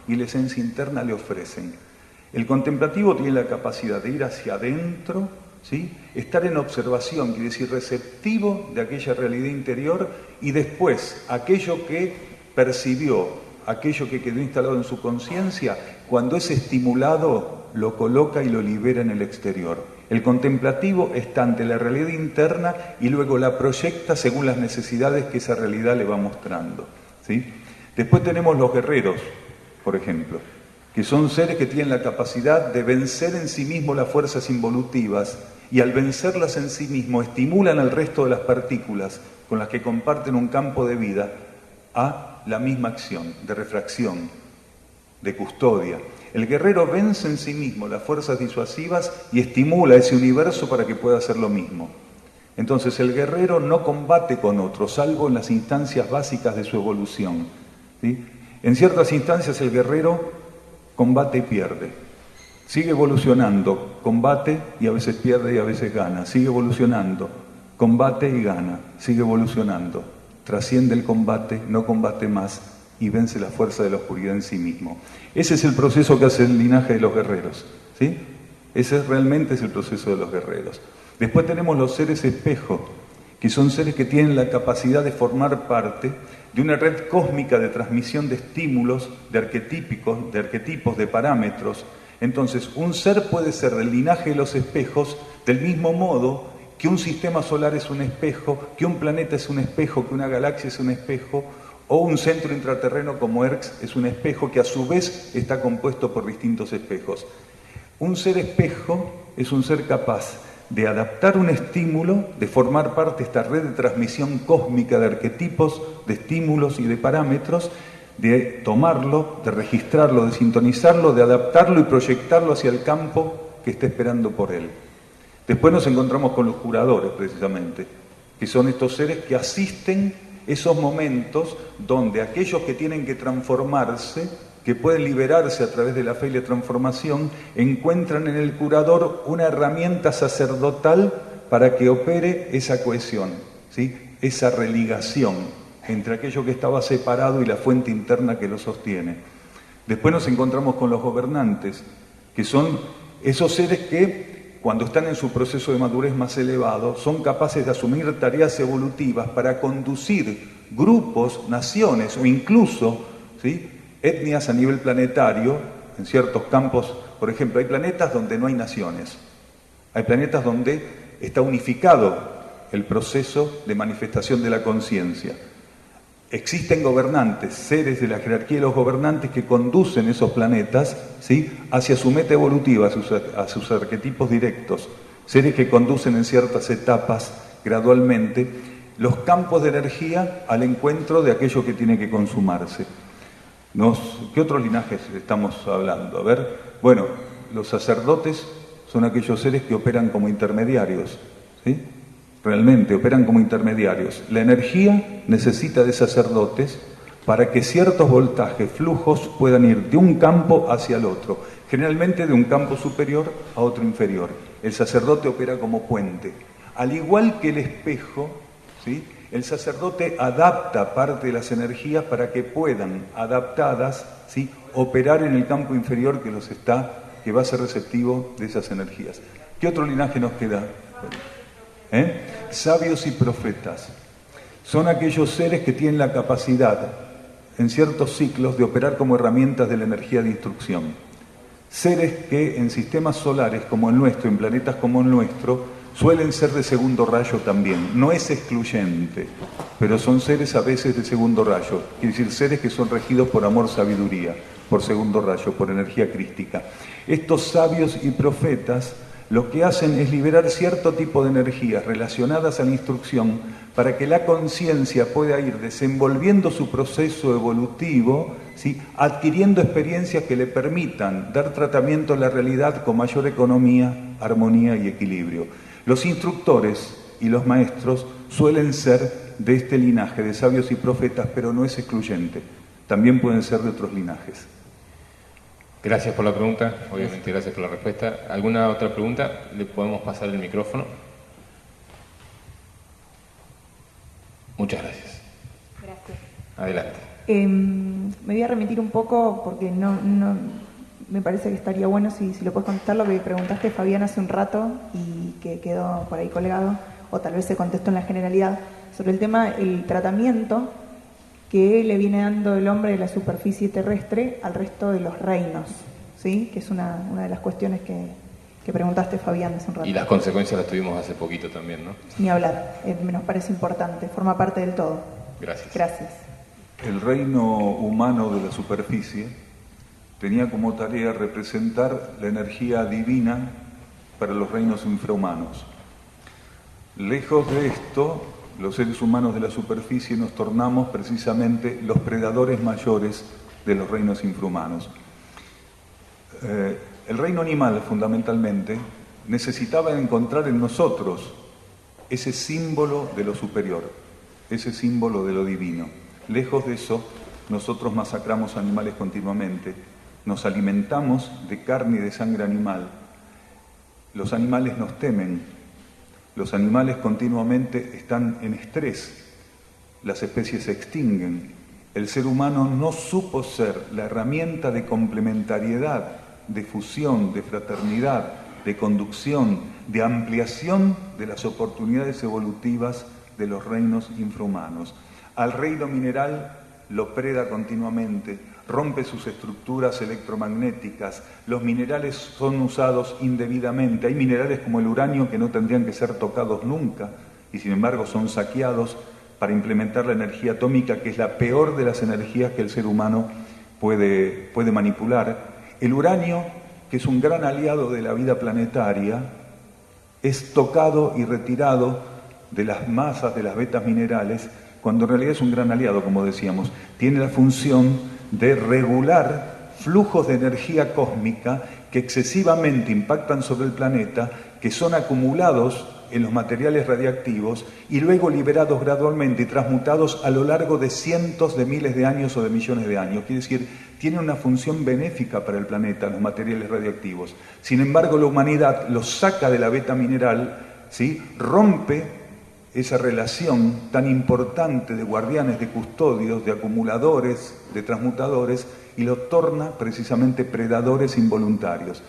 y la esencia interna le ofrecen. El contemplativo tiene la capacidad de ir hacia adentro, ¿sí?, estar en observación, quiere decir receptivo de aquella realidad interior, y después aquello que percibió, aquello que quedó instalado en su conciencia, cuando es estimulado, lo coloca y lo libera en el exterior. El contemplativo está ante la realidad interna y luego la proyecta según las necesidades que esa realidad le va mostrando, ¿sí? Después tenemos los guerreros, por ejemplo, que son seres que tienen la capacidad de vencer en sí mismos las fuerzas involutivas, y al vencerlas en sí mismo estimulan al resto de las partículas con las que comparten un campo de vida a la misma acción de refracción, de custodia. El guerrero vence en sí mismo las fuerzas disuasivas y estimula ese universo para que pueda hacer lo mismo. Entonces el guerrero no combate con otros, salvo en las instancias básicas de su evolución, ¿sí? En ciertas instancias el guerrero combate y pierde. Sigue evolucionando, combate y a veces pierde y a veces gana. Sigue evolucionando, combate y gana. Sigue evolucionando. Trasciende el combate, no combate más y vence la fuerza de la oscuridad en sí mismo. Ese es el proceso que hace el linaje de los guerreros, ¿sí? Ese realmente es el proceso de los guerreros. Después tenemos los seres espejo, que son seres que tienen la capacidad de formar parte de una red cósmica de transmisión de estímulos, de arquetipos, de parámetros. Entonces, un ser puede ser del linaje de los espejos del mismo modo que un sistema solar es un espejo, que un planeta es un espejo, que una galaxia es un espejo, o un centro intraterreno como ERX es un espejo que a su vez está compuesto por distintos espejos. Un ser espejo es un ser capaz de adaptar un estímulo, de formar parte de esta red de transmisión cósmica de arquetipos, de estímulos y de parámetros, de tomarlo, de registrarlo, de sintonizarlo, de adaptarlo y proyectarlo hacia el campo que está esperando por él. Después nos encontramos con los curadores, precisamente, que son estos seres que asisten esos momentos donde aquellos que tienen que transformarse, que pueden liberarse a través de la fe y la transformación, encuentran en el curador una herramienta sacerdotal para que opere esa cohesión, ¿sí? Esa religación entre aquello que estaba separado y la fuente interna que lo sostiene. Después nos encontramos con los gobernantes, que son esos seres que, cuando están en su proceso de madurez más elevado, son capaces de asumir tareas evolutivas para conducir grupos, naciones o incluso, ¿sí?, etnias a nivel planetario, en ciertos campos. Por ejemplo, hay planetas donde no hay naciones, hay planetas donde está unificado el proceso de manifestación de la conciencia. Existen gobernantes, seres de la jerarquía de los gobernantes que conducen esos planetas, ¿sí?, hacia su meta evolutiva, a sus arquetipos directos, seres que conducen en ciertas etapas gradualmente los campos de energía al encuentro de aquello que tiene que consumarse. ¿Qué otros linajes estamos hablando? A ver, bueno, los sacerdotes son aquellos seres que operan como intermediarios, ¿sí? Realmente operan como intermediarios. La energía necesita de sacerdotes para que ciertos voltajes, flujos puedan ir de un campo hacia el otro, generalmente de un campo superior a otro inferior. El sacerdote opera como puente. Al igual que el espejo, ¿sí?, el sacerdote adapta parte de las energías para que puedan, adaptadas, ¿sí?, operar en el campo inferior que va a ser receptivo de esas energías. ¿Qué otro linaje nos queda? Sabios y profetas. Son aquellos seres que tienen la capacidad, en ciertos ciclos, de operar como herramientas de la energía de instrucción. Seres que en sistemas solares como el nuestro, en planetas como el nuestro, suelen ser de segundo rayo también. No es excluyente, pero son seres a veces de segundo rayo. Quiere decir, seres que son regidos por amor, sabiduría, por segundo rayo, por energía crística. Estos sabios y profetas lo que hacen es liberar cierto tipo de energías relacionadas a la instrucción para que la conciencia pueda ir desenvolviendo su proceso evolutivo, ¿sí?, adquiriendo experiencias que le permitan dar tratamiento a la realidad con mayor economía, armonía y equilibrio. Los instructores y los maestros suelen ser de este linaje de sabios y profetas, pero no es excluyente. También pueden ser de otros linajes. Gracias por la pregunta, obviamente gracias por la respuesta. ¿Alguna otra pregunta? ¿Le podemos pasar el micrófono? Muchas gracias. Gracias. Adelante. Me voy a remitir un poco porque no me parece que estaría bueno si lo puedes contestar lo que preguntaste, Fabián, hace un rato y que quedó por ahí colgado, o tal vez se contestó en la generalidad, sobre el tema, el tratamiento que le viene dando el hombre de la superficie terrestre al resto de los reinos, ¿sí?, que es una de las cuestiones que preguntaste, Fabián, hace un rato. Y las consecuencias las tuvimos hace poquito también, ¿no? Ni hablar, nos parece importante, forma parte del todo. Gracias. Gracias. El reino humano de la superficie tenía como tarea representar la energía divina para los reinos infrahumanos. Lejos de esto, los seres humanos de la superficie nos tornamos precisamente los predadores mayores de los reinos infrahumanos. El reino animal, fundamentalmente, necesitaba encontrar en nosotros ese símbolo de lo superior, ese símbolo de lo divino. Lejos de eso, nosotros masacramos animales continuamente, nos alimentamos de carne y de sangre animal. Los animales nos temen, los animales continuamente están en estrés, las especies se extinguen. El ser humano no supo ser la herramienta de complementariedad, de fusión, de fraternidad, de conducción, de ampliación de las oportunidades evolutivas de los reinos infrahumanos. Al reino mineral lo preda continuamente, rompe sus estructuras electromagnéticas, los minerales son usados indebidamente. Hay minerales como el uranio que no tendrían que ser tocados nunca y sin embargo son saqueados para implementar la energía atómica, que es la peor de las energías que el ser humano puede manipular. El uranio, que es un gran aliado de la vida planetaria, es tocado y retirado de las masas de las vetas minerales, cuando en realidad es un gran aliado, como decíamos. Tiene la función de regular flujos de energía cósmica que excesivamente impactan sobre el planeta, que son acumulados en los materiales radiactivos y luego liberados gradualmente y transmutados a lo largo de cientos de miles de años o de millones de años. Quiere decir, tiene una función benéfica para el planeta, los materiales radiactivos. Sin embargo, la humanidad los saca de la veta mineral, ¿sí? Rompe esa relación tan importante de guardianes, de custodios, de acumuladores, de transmutadores, y los torna precisamente predadores involuntarios.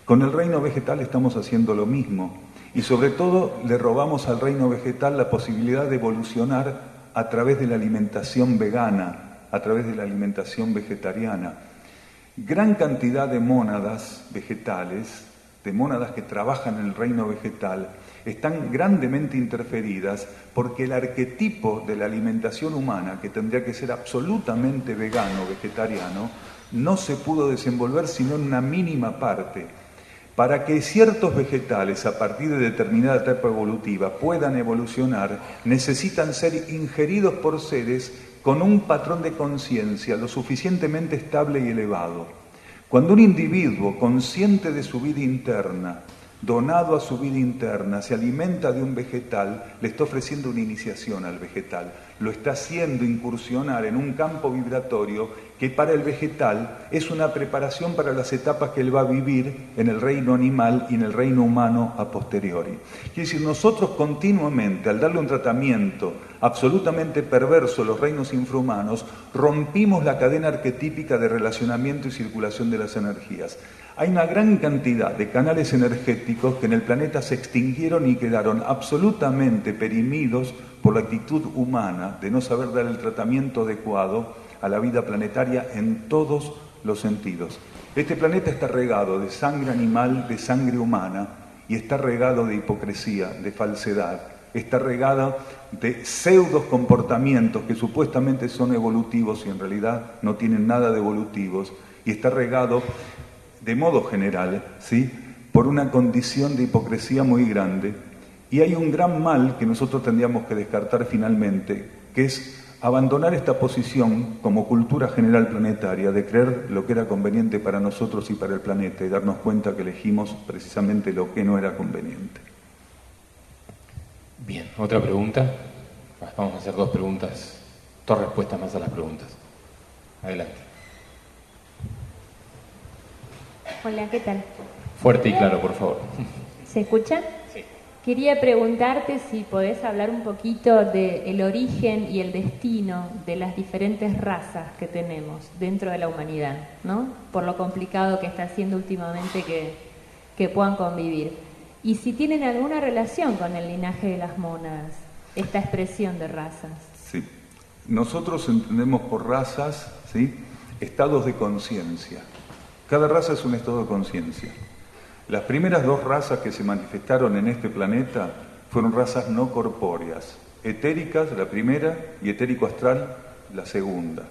Con el reino vegetal estamos haciendo lo mismo, y sobre todo le robamos al reino vegetal la posibilidad de evolucionar a través de la alimentación vegana, a través de la alimentación vegetariana. Gran cantidad de mónadas vegetales, de mónadas que trabajan en el reino vegetal, están grandemente interferidas porque el arquetipo de la alimentación humana, que tendría que ser absolutamente vegano, vegetariano, no se pudo desenvolver sino en una mínima parte. Para que ciertos vegetales, a partir de determinada etapa evolutiva, puedan evolucionar, necesitan ser ingeridos por seres con un patrón de conciencia lo suficientemente estable y elevado. Cuando un individuo consciente de su vida interna, donado a su vida interna, se alimenta de un vegetal, le está ofreciendo una iniciación al vegetal, lo está haciendo incursionar en un campo vibratorio que para el vegetal es una preparación para las etapas que él va a vivir en el reino animal y en el reino humano a posteriori. Quiere decir, nosotros continuamente, al darle un tratamiento absolutamente perverso a los reinos infrahumanos, rompimos la cadena arquetípica de relacionamiento y circulación de las energías. Hay una gran cantidad de canales energéticos que en el planeta se extinguieron y quedaron absolutamente perimidos por la actitud humana de no saber dar el tratamiento adecuado a la vida planetaria en todos los sentidos. Este planeta está regado de sangre animal, de sangre humana, y está regado de hipocresía, de falsedad. Está regado de pseudos comportamientos que supuestamente son evolutivos y en realidad no tienen nada de evolutivos, y está regado de modo general, ¿sí?, por una condición de hipocresía muy grande. Y hay un gran mal que nosotros tendríamos que descartar finalmente, que es abandonar esta posición como cultura general planetaria, de creer lo que era conveniente para nosotros y para el planeta, y darnos cuenta que elegimos precisamente lo que no era conveniente. Bien, otra pregunta. Vamos a hacer dos respuestas más a las preguntas. Adelante. Hola, ¿qué tal? Fuerte y claro, por favor. ¿Se escucha? Sí. Quería preguntarte si podés hablar un poquito del origen y el destino de las diferentes razas que tenemos dentro de la humanidad, ¿no? Por lo complicado que está siendo últimamente que puedan convivir. Y si tienen alguna relación con el linaje de las mónadas, esta expresión de razas. Sí. Nosotros entendemos por razas, ¿sí?, estados de conciencia. Cada raza es un estado de conciencia. Las primeras dos razas que se manifestaron en este planeta fueron razas no corpóreas, etéricas, la primera, y etérico-astral, la segunda.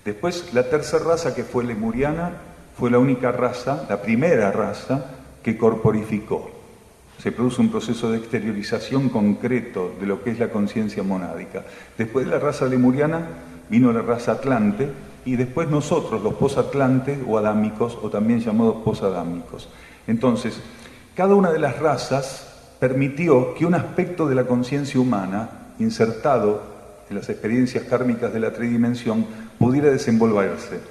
Después, la tercera raza, que fue lemuriana, fue la única raza, la primera raza, que corporificó. Se produce un proceso de exteriorización concreto de lo que es la conciencia monádica. Después de la raza lemuriana vino la raza atlante, y después nosotros, los posatlantes o adámicos, o también llamados posadámicos. Entonces, cada una de las razas permitió que un aspecto de la conciencia humana, insertado en las experiencias kármicas de la tridimensión, pudiera desenvolverse.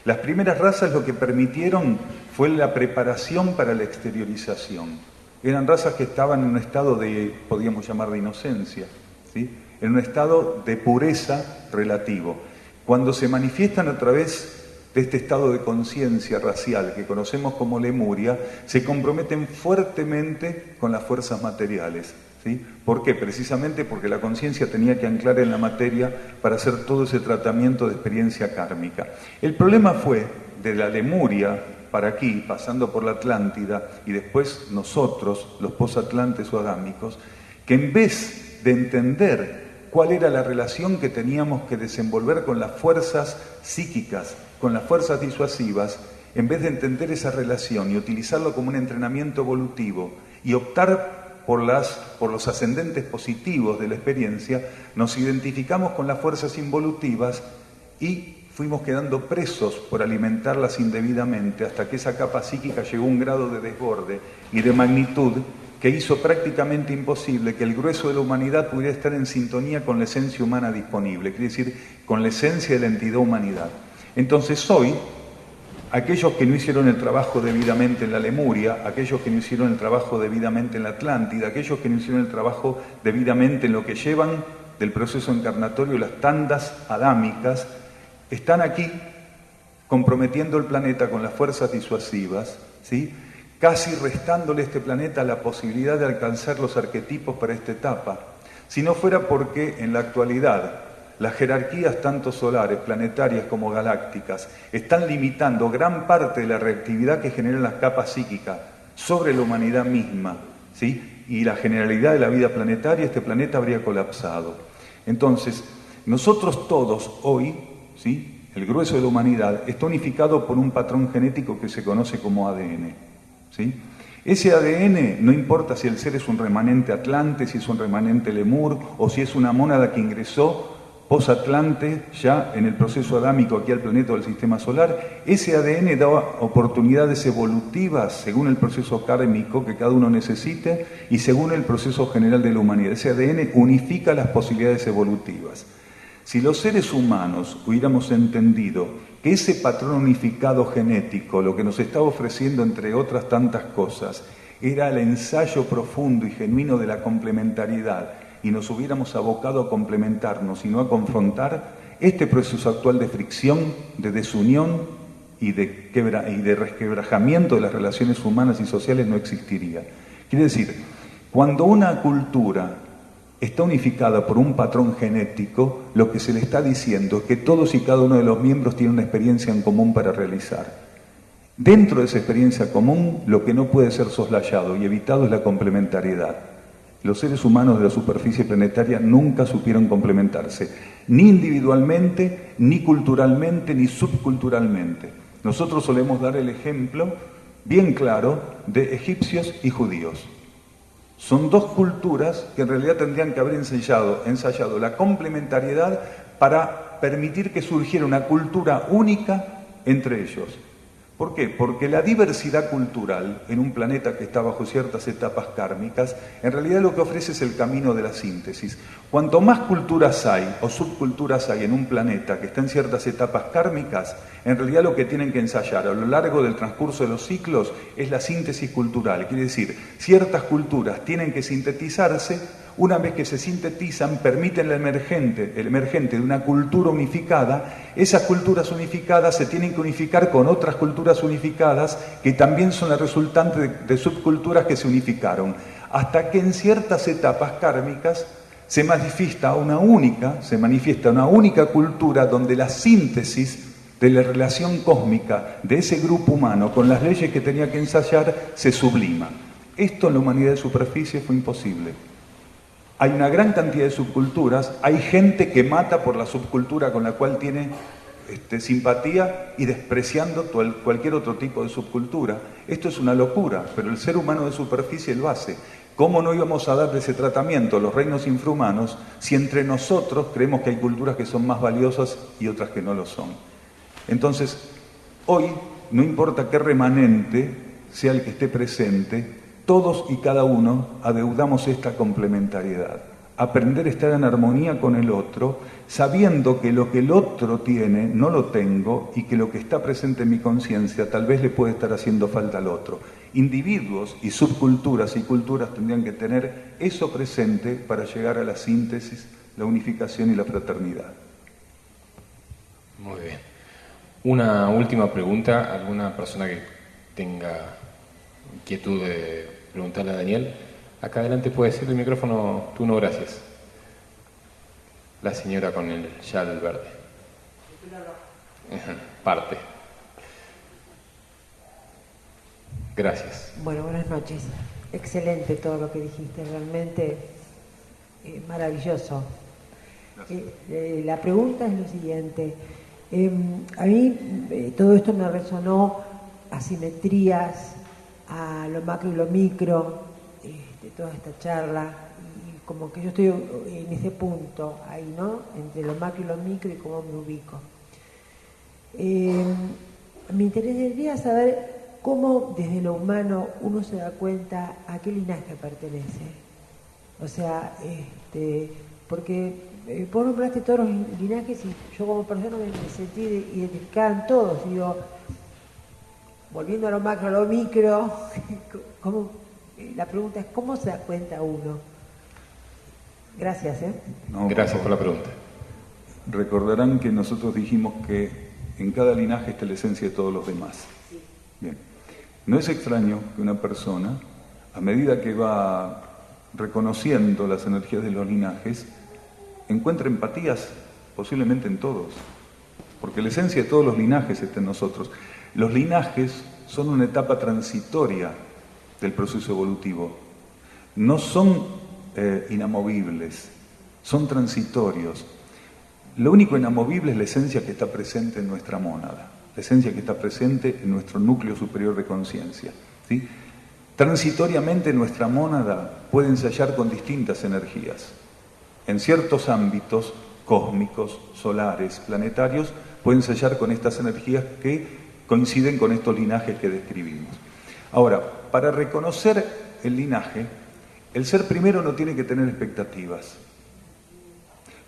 Las primeras razas lo que permitieron fue la preparación para la exteriorización. Eran razas que estaban en un estado de, podríamos llamar, de inocencia, ¿sí?, en un estado de pureza relativo. Cuando se manifiestan a través de este estado de conciencia racial que conocemos como Lemuria, se comprometen fuertemente con las fuerzas materiales. ¿sí? ¿Por qué? Precisamente porque la conciencia tenía que anclar en la materia para hacer todo ese tratamiento de experiencia kármica. El problema fue de la Lemuria para aquí, pasando por la Atlántida, y después nosotros, los posatlantes o adámicos, que en vez de entender cuál era la relación que teníamos que desenvolver con las fuerzas psíquicas, con las fuerzas disuasivas, en vez de entender esa relación y utilizarlo como un entrenamiento evolutivo y optar por los ascendentes positivos de la experiencia, nos identificamos con las fuerzas involutivas y fuimos quedando presos por alimentarlas indebidamente hasta que esa capa psíquica llegó a un grado de desborde y de magnitud que hizo prácticamente imposible que el grueso de la humanidad pudiera estar en sintonía con la esencia humana disponible, quiere decir, con la esencia de la entidad humanidad. Entonces hoy, aquellos que no hicieron el trabajo debidamente en la Lemuria, aquellos que no hicieron el trabajo debidamente en la Atlántida, aquellos que no hicieron el trabajo debidamente en lo que llevan del proceso encarnatorio, las tandas adámicas, están aquí comprometiendo el planeta con las fuerzas disuasivas, ¿sí? Casi restándole a este planeta la posibilidad de alcanzar los arquetipos para esta etapa, si no fuera porque en la actualidad las jerarquías tanto solares, planetarias como galácticas están limitando gran parte de la reactividad que generan las capas psíquicas sobre la humanidad misma, ¿sí? Y la generalidad de la vida planetaria, este planeta habría colapsado. Entonces, nosotros todos hoy, ¿sí?, el grueso de la humanidad está unificado por un patrón genético que se conoce como ADN, ¿sí? Ese ADN, no importa si el ser es un remanente atlante, si es un remanente lemur, o si es una mónada que ingresó posatlante ya en el proceso adámico aquí al planeta del sistema solar, ese ADN da oportunidades evolutivas según el proceso kármico que cada uno necesite y según el proceso general de la humanidad. Ese ADN unifica las posibilidades evolutivas. Si los seres humanos hubiéramos entendido que ese patrón unificado genético, lo que nos estaba ofreciendo, entre otras tantas cosas, era el ensayo profundo y genuino de la complementariedad, y nos hubiéramos abocado a complementarnos y no a confrontar, este proceso actual de fricción, de desunión y de resquebrajamiento de las relaciones humanas y sociales no existiría. Quiere decir, cuando una cultura está unificada por un patrón genético, lo que se le está diciendo es que todos y cada uno de los miembros tienen una experiencia en común para realizar. Dentro de esa experiencia común, lo que no puede ser soslayado y evitado es la complementariedad. Los seres humanos de la superficie planetaria nunca supieron complementarse, ni individualmente, ni culturalmente, ni subculturalmente. Nosotros solemos dar el ejemplo bien claro de egipcios y judíos. Son dos culturas que en realidad tendrían que haber ensayado la complementariedad para permitir que surgiera una cultura única entre ellos. ¿Por qué? Porque la diversidad cultural en un planeta que está bajo ciertas etapas kármicas, en realidad lo que ofrece es el camino de la síntesis. Cuanto más culturas hay o subculturas hay en un planeta que está en ciertas etapas kármicas, en realidad lo que tienen que ensayar a lo largo del transcurso de los ciclos es la síntesis cultural. Quiere decir, ciertas culturas tienen que sintetizarse. Una vez que se sintetizan, permiten el emergente de una cultura unificada. Esas culturas unificadas se tienen que unificar con otras culturas unificadas que también son la resultante de subculturas que se unificaron, hasta que en ciertas etapas kármicas se manifiesta una única cultura donde la síntesis de la relación cósmica de ese grupo humano con las leyes que tenía que ensayar se sublima. Esto en la humanidad de superficie fue imposible. Hay una gran cantidad de subculturas, hay gente que mata por la subcultura con la cual tiene simpatía y despreciando cualquier otro tipo de subcultura. Esto es una locura, pero el ser humano de superficie lo hace. ¿Cómo no íbamos a darle ese tratamiento a los reinos infrahumanos si entre nosotros creemos que hay culturas que son más valiosas y otras que no lo son? Entonces, hoy, no importa qué remanente sea el que esté presente, todos y cada uno adeudamos esta complementariedad. Aprender a estar en armonía con el otro, sabiendo que lo que el otro tiene no lo tengo y que lo que está presente en mi conciencia tal vez le puede estar haciendo falta al otro. Individuos y subculturas y culturas tendrían que tener eso presente para llegar a la síntesis, la unificación y la fraternidad. Muy bien. Una última pregunta. ¿Alguna persona que tenga inquietud de preguntarle a Daniel? Acá adelante puede ser el micrófono, tú no, gracias. La señora con el chal verde. Parte. Gracias. Bueno, buenas noches. Excelente todo lo que dijiste, realmente maravilloso. La pregunta es lo siguiente. A mí todo esto me resonó asimetrías, a lo macro y lo micro, toda esta charla, y como que yo estoy en ese punto ahí, ¿no? Entre lo macro y lo micro y cómo me ubico. Me interesaría saber cómo desde lo humano uno se da cuenta a qué linaje pertenece. O sea, porque vos nombraste todos los linajes y yo como persona me sentí identificada en todos. Digo, volviendo a lo macro, a lo micro, la pregunta es ¿cómo se da cuenta uno? Gracias. No, gracias por la pregunta. Recordarán que nosotros dijimos que en cada linaje está la esencia de todos los demás. Sí. Bien. No es extraño que una persona, a medida que va reconociendo las energías de los linajes, encuentre empatías posiblemente en todos, porque la esencia de todos los linajes está en nosotros. Los linajes son una etapa transitoria del proceso evolutivo, no son inamovibles, son transitorios. Lo único inamovible es la esencia que está presente en nuestra mónada, la esencia que está presente en nuestro núcleo superior de conciencia, ¿sí? Transitoriamente nuestra mónada puede ensayar con distintas energías. En ciertos ámbitos cósmicos, solares, planetarios, puede ensayar con estas energías que coinciden con estos linajes que describimos. Ahora, para reconocer el linaje, el ser primero no tiene que tener expectativas.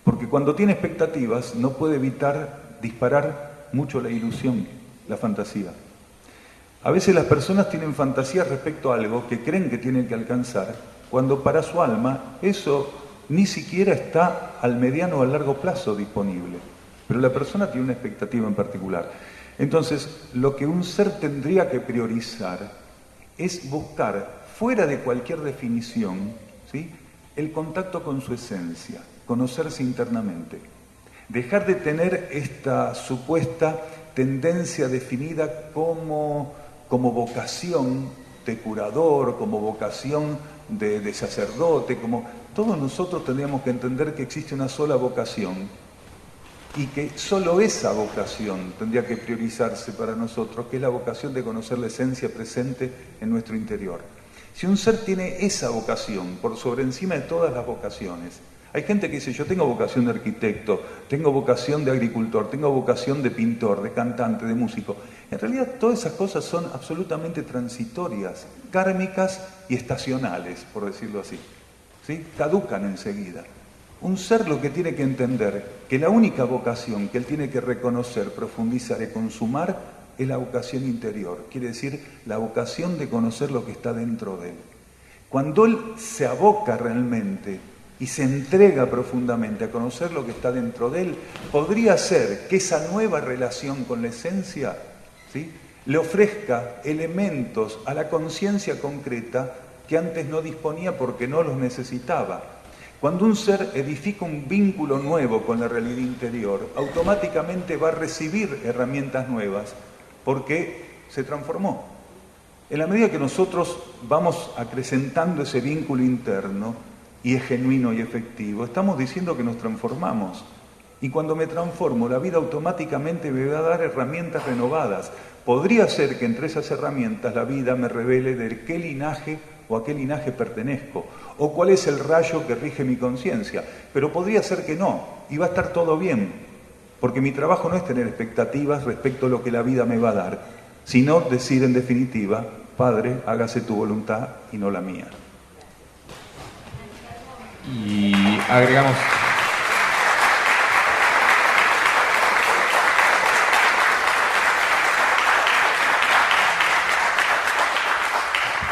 Porque cuando tiene expectativas no puede evitar disparar mucho la ilusión, la fantasía. A veces las personas tienen fantasías respecto a algo que creen que tienen que alcanzar, cuando para su alma eso ni siquiera está al mediano o al largo plazo disponible. Pero la persona tiene una expectativa en particular. Entonces, lo que un ser tendría que priorizar es buscar, fuera de cualquier definición, ¿sí?, el contacto con su esencia, conocerse internamente. Dejar de tener esta supuesta tendencia definida como vocación de curador, como vocación de sacerdote, todos nosotros tendríamos que entender que existe una sola vocación y que solo esa vocación tendría que priorizarse para nosotros, que es la vocación de conocer la esencia presente en nuestro interior. Si un ser tiene esa vocación por sobre encima de todas las vocaciones, hay gente que dice, yo tengo vocación de arquitecto, tengo vocación de agricultor, tengo vocación de pintor, de cantante, de músico. En realidad todas esas cosas son absolutamente transitorias, kármicas y estacionales, por decirlo así, ¿sí? Caducan enseguida. Un ser lo que tiene que entender, que la única vocación que él tiene que reconocer, profundizar y consumar es la vocación interior, quiere decir la vocación de conocer lo que está dentro de él. Cuando él se aboca realmente y se entrega profundamente a conocer lo que está dentro de él, podría ser que esa nueva relación con la esencia, ¿sí?, le ofrezca elementos a la conciencia concreta que antes no disponía porque no los necesitaba. Cuando un ser edifica un vínculo nuevo con la realidad interior, automáticamente va a recibir herramientas nuevas porque se transformó. En la medida que nosotros vamos acrecentando ese vínculo interno, y es genuino y efectivo, estamos diciendo que nos transformamos. Y cuando me transformo, la vida automáticamente me va a dar herramientas renovadas. Podría ser que entre esas herramientas la vida me revele de qué linaje o a qué linaje pertenezco, o cuál es el rayo que rige mi conciencia. Pero podría ser que no, y va a estar todo bien, porque mi trabajo no es tener expectativas respecto a lo que la vida me va a dar, sino decir en definitiva, Padre, hágase tu voluntad y no la mía. Y agregamos...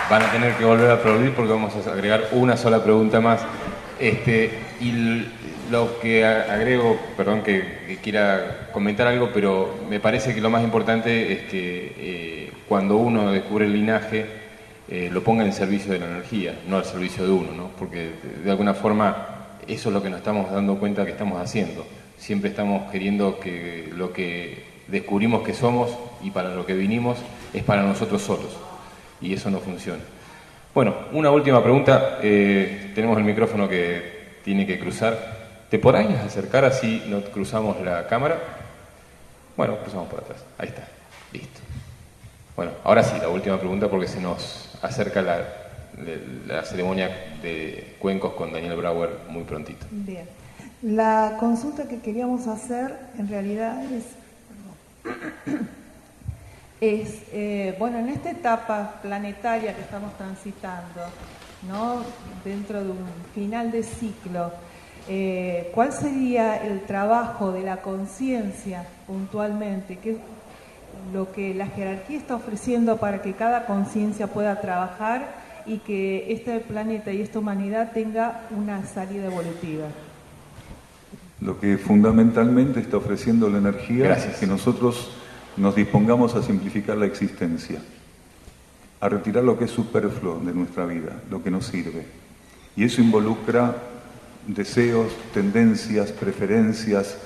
Van a tener que volver a aplaudir porque vamos a agregar una sola pregunta más. Y lo que agrego, perdón que quiera comentar algo, pero me parece que lo más importante es que cuando uno descubre el linaje, lo ponga en el servicio de la energía, no al servicio de uno, ¿no? Porque de alguna forma eso es lo que nos estamos dando cuenta que estamos haciendo. Siempre estamos queriendo que lo que descubrimos que somos y para lo que vinimos es para nosotros solos, y eso no funciona. Bueno, una última pregunta. Tenemos el micrófono que tiene que cruzar. ¿Te podrás acercar así no cruzamos la cámara? Bueno, cruzamos por atrás. Ahí está. Listo. Bueno, ahora sí, la última pregunta porque se nos acerca la ceremonia de cuencos con Daniel Brauer muy prontito. Bien. La consulta que queríamos hacer en realidad bueno, en esta etapa planetaria que estamos transitando, ¿no? Dentro de un final de ciclo, ¿cuál sería el trabajo de la conciencia puntualmente? ¿Qué es lo que la jerarquía está ofreciendo para que cada conciencia pueda trabajar y que este planeta y esta humanidad tenga una salida evolutiva? Lo que fundamentalmente está ofreciendo la energía Gracias. es que nosotros nos dispongamos a simplificar la existencia, a retirar lo que es superfluo de nuestra vida, lo que nos sirve. Y eso involucra deseos, tendencias, preferencias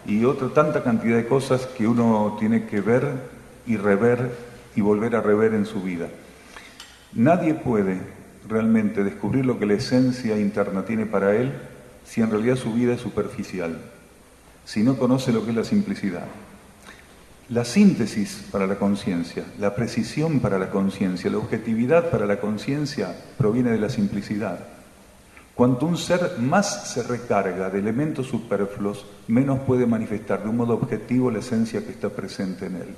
y tanta cantidad de cosas que uno tiene que ver y rever y volver a rever en su vida. Nadie puede realmente descubrir lo que la esencia interna tiene para él si en realidad su vida es superficial, si no conoce lo que es la simplicidad. La síntesis para la conciencia, la precisión para la conciencia, la objetividad para la conciencia proviene de la simplicidad. Cuanto un ser más se recarga de elementos superfluos, menos puede manifestar de un modo objetivo la esencia que está presente en él.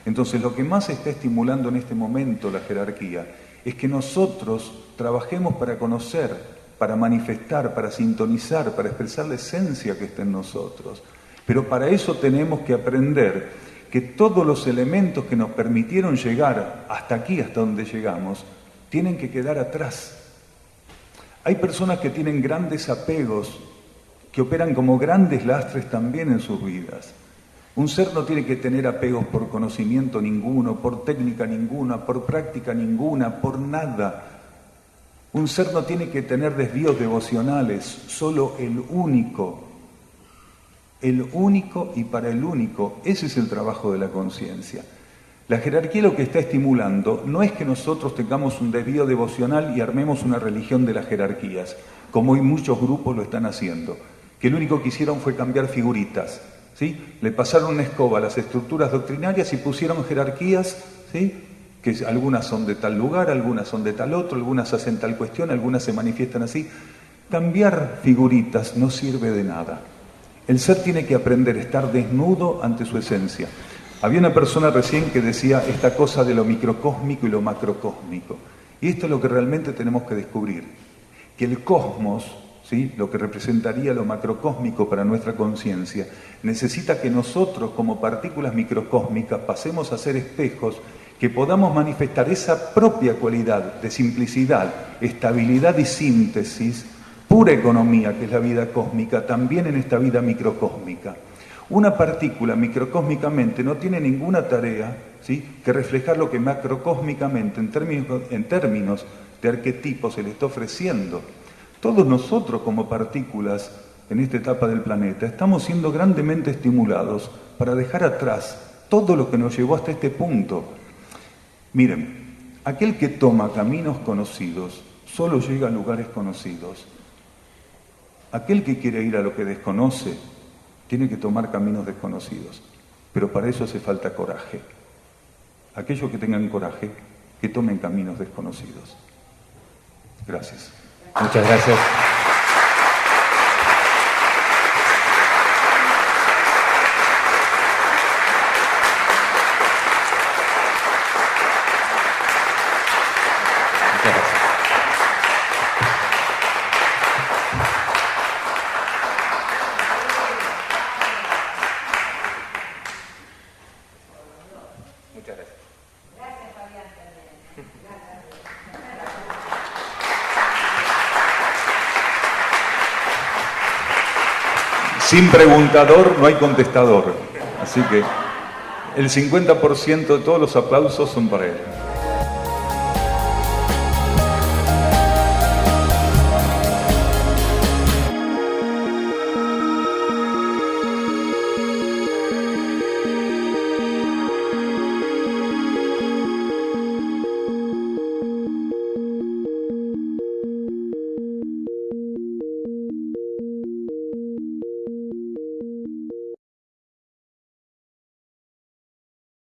Entonces, lo que más está estimulando en este momento la jerarquía es que nosotros trabajemos para conocer, para manifestar, para sintonizar, para expresar la esencia que está en nosotros. Pero para eso tenemos que aprender que todos los elementos que nos permitieron llegar hasta aquí, hasta donde llegamos, tienen que quedar atrás. Hay personas que tienen grandes apegos, que operan como grandes lastres también en sus vidas. Un ser no tiene que tener apegos por conocimiento ninguno, por técnica ninguna, por práctica ninguna, por nada. Un ser no tiene que tener desvíos devocionales, solo el único y para el único. Ese es el trabajo de la conciencia. La jerarquía lo que está estimulando no es que nosotros tengamos un desvío devocional y armemos una religión de las jerarquías, como hoy muchos grupos lo están haciendo, que lo único que hicieron fue cambiar figuritas, ¿sí? Le pasaron una escoba a las estructuras doctrinarias y pusieron jerarquías, ¿sí? Que algunas son de tal lugar, algunas son de tal otro, algunas hacen tal cuestión, algunas se manifiestan así. Cambiar figuritas no sirve de nada. El ser tiene que aprender a estar desnudo ante su esencia. Había una persona recién que decía esta cosa de lo microcósmico y lo macrocósmico. Y esto es lo que realmente tenemos que descubrir. Que el cosmos, ¿sí? Lo que representaría lo macrocósmico para nuestra conciencia, necesita que nosotros como partículas microcósmicas pasemos a ser espejos que podamos manifestar esa propia cualidad de simplicidad, estabilidad y síntesis, pura economía que es la vida cósmica, también en esta vida microcósmica. Una partícula microcósmicamente no tiene ninguna tarea, ¿sí? Que reflejar lo que macrocósmicamente, en términos de arquetipos, se le está ofreciendo. Todos nosotros como partículas en esta etapa del planeta estamos siendo grandemente estimulados para dejar atrás todo lo que nos llevó hasta este punto. Miren, aquel que toma caminos conocidos solo llega a lugares conocidos. Aquel que quiere ir a lo que desconoce tiene que tomar caminos desconocidos, pero para eso hace falta coraje. Aquellos que tengan coraje, que tomen caminos desconocidos. Gracias. Muchas gracias. Sin preguntador no hay contestador. Así que el 50% de todos los aplausos son para él.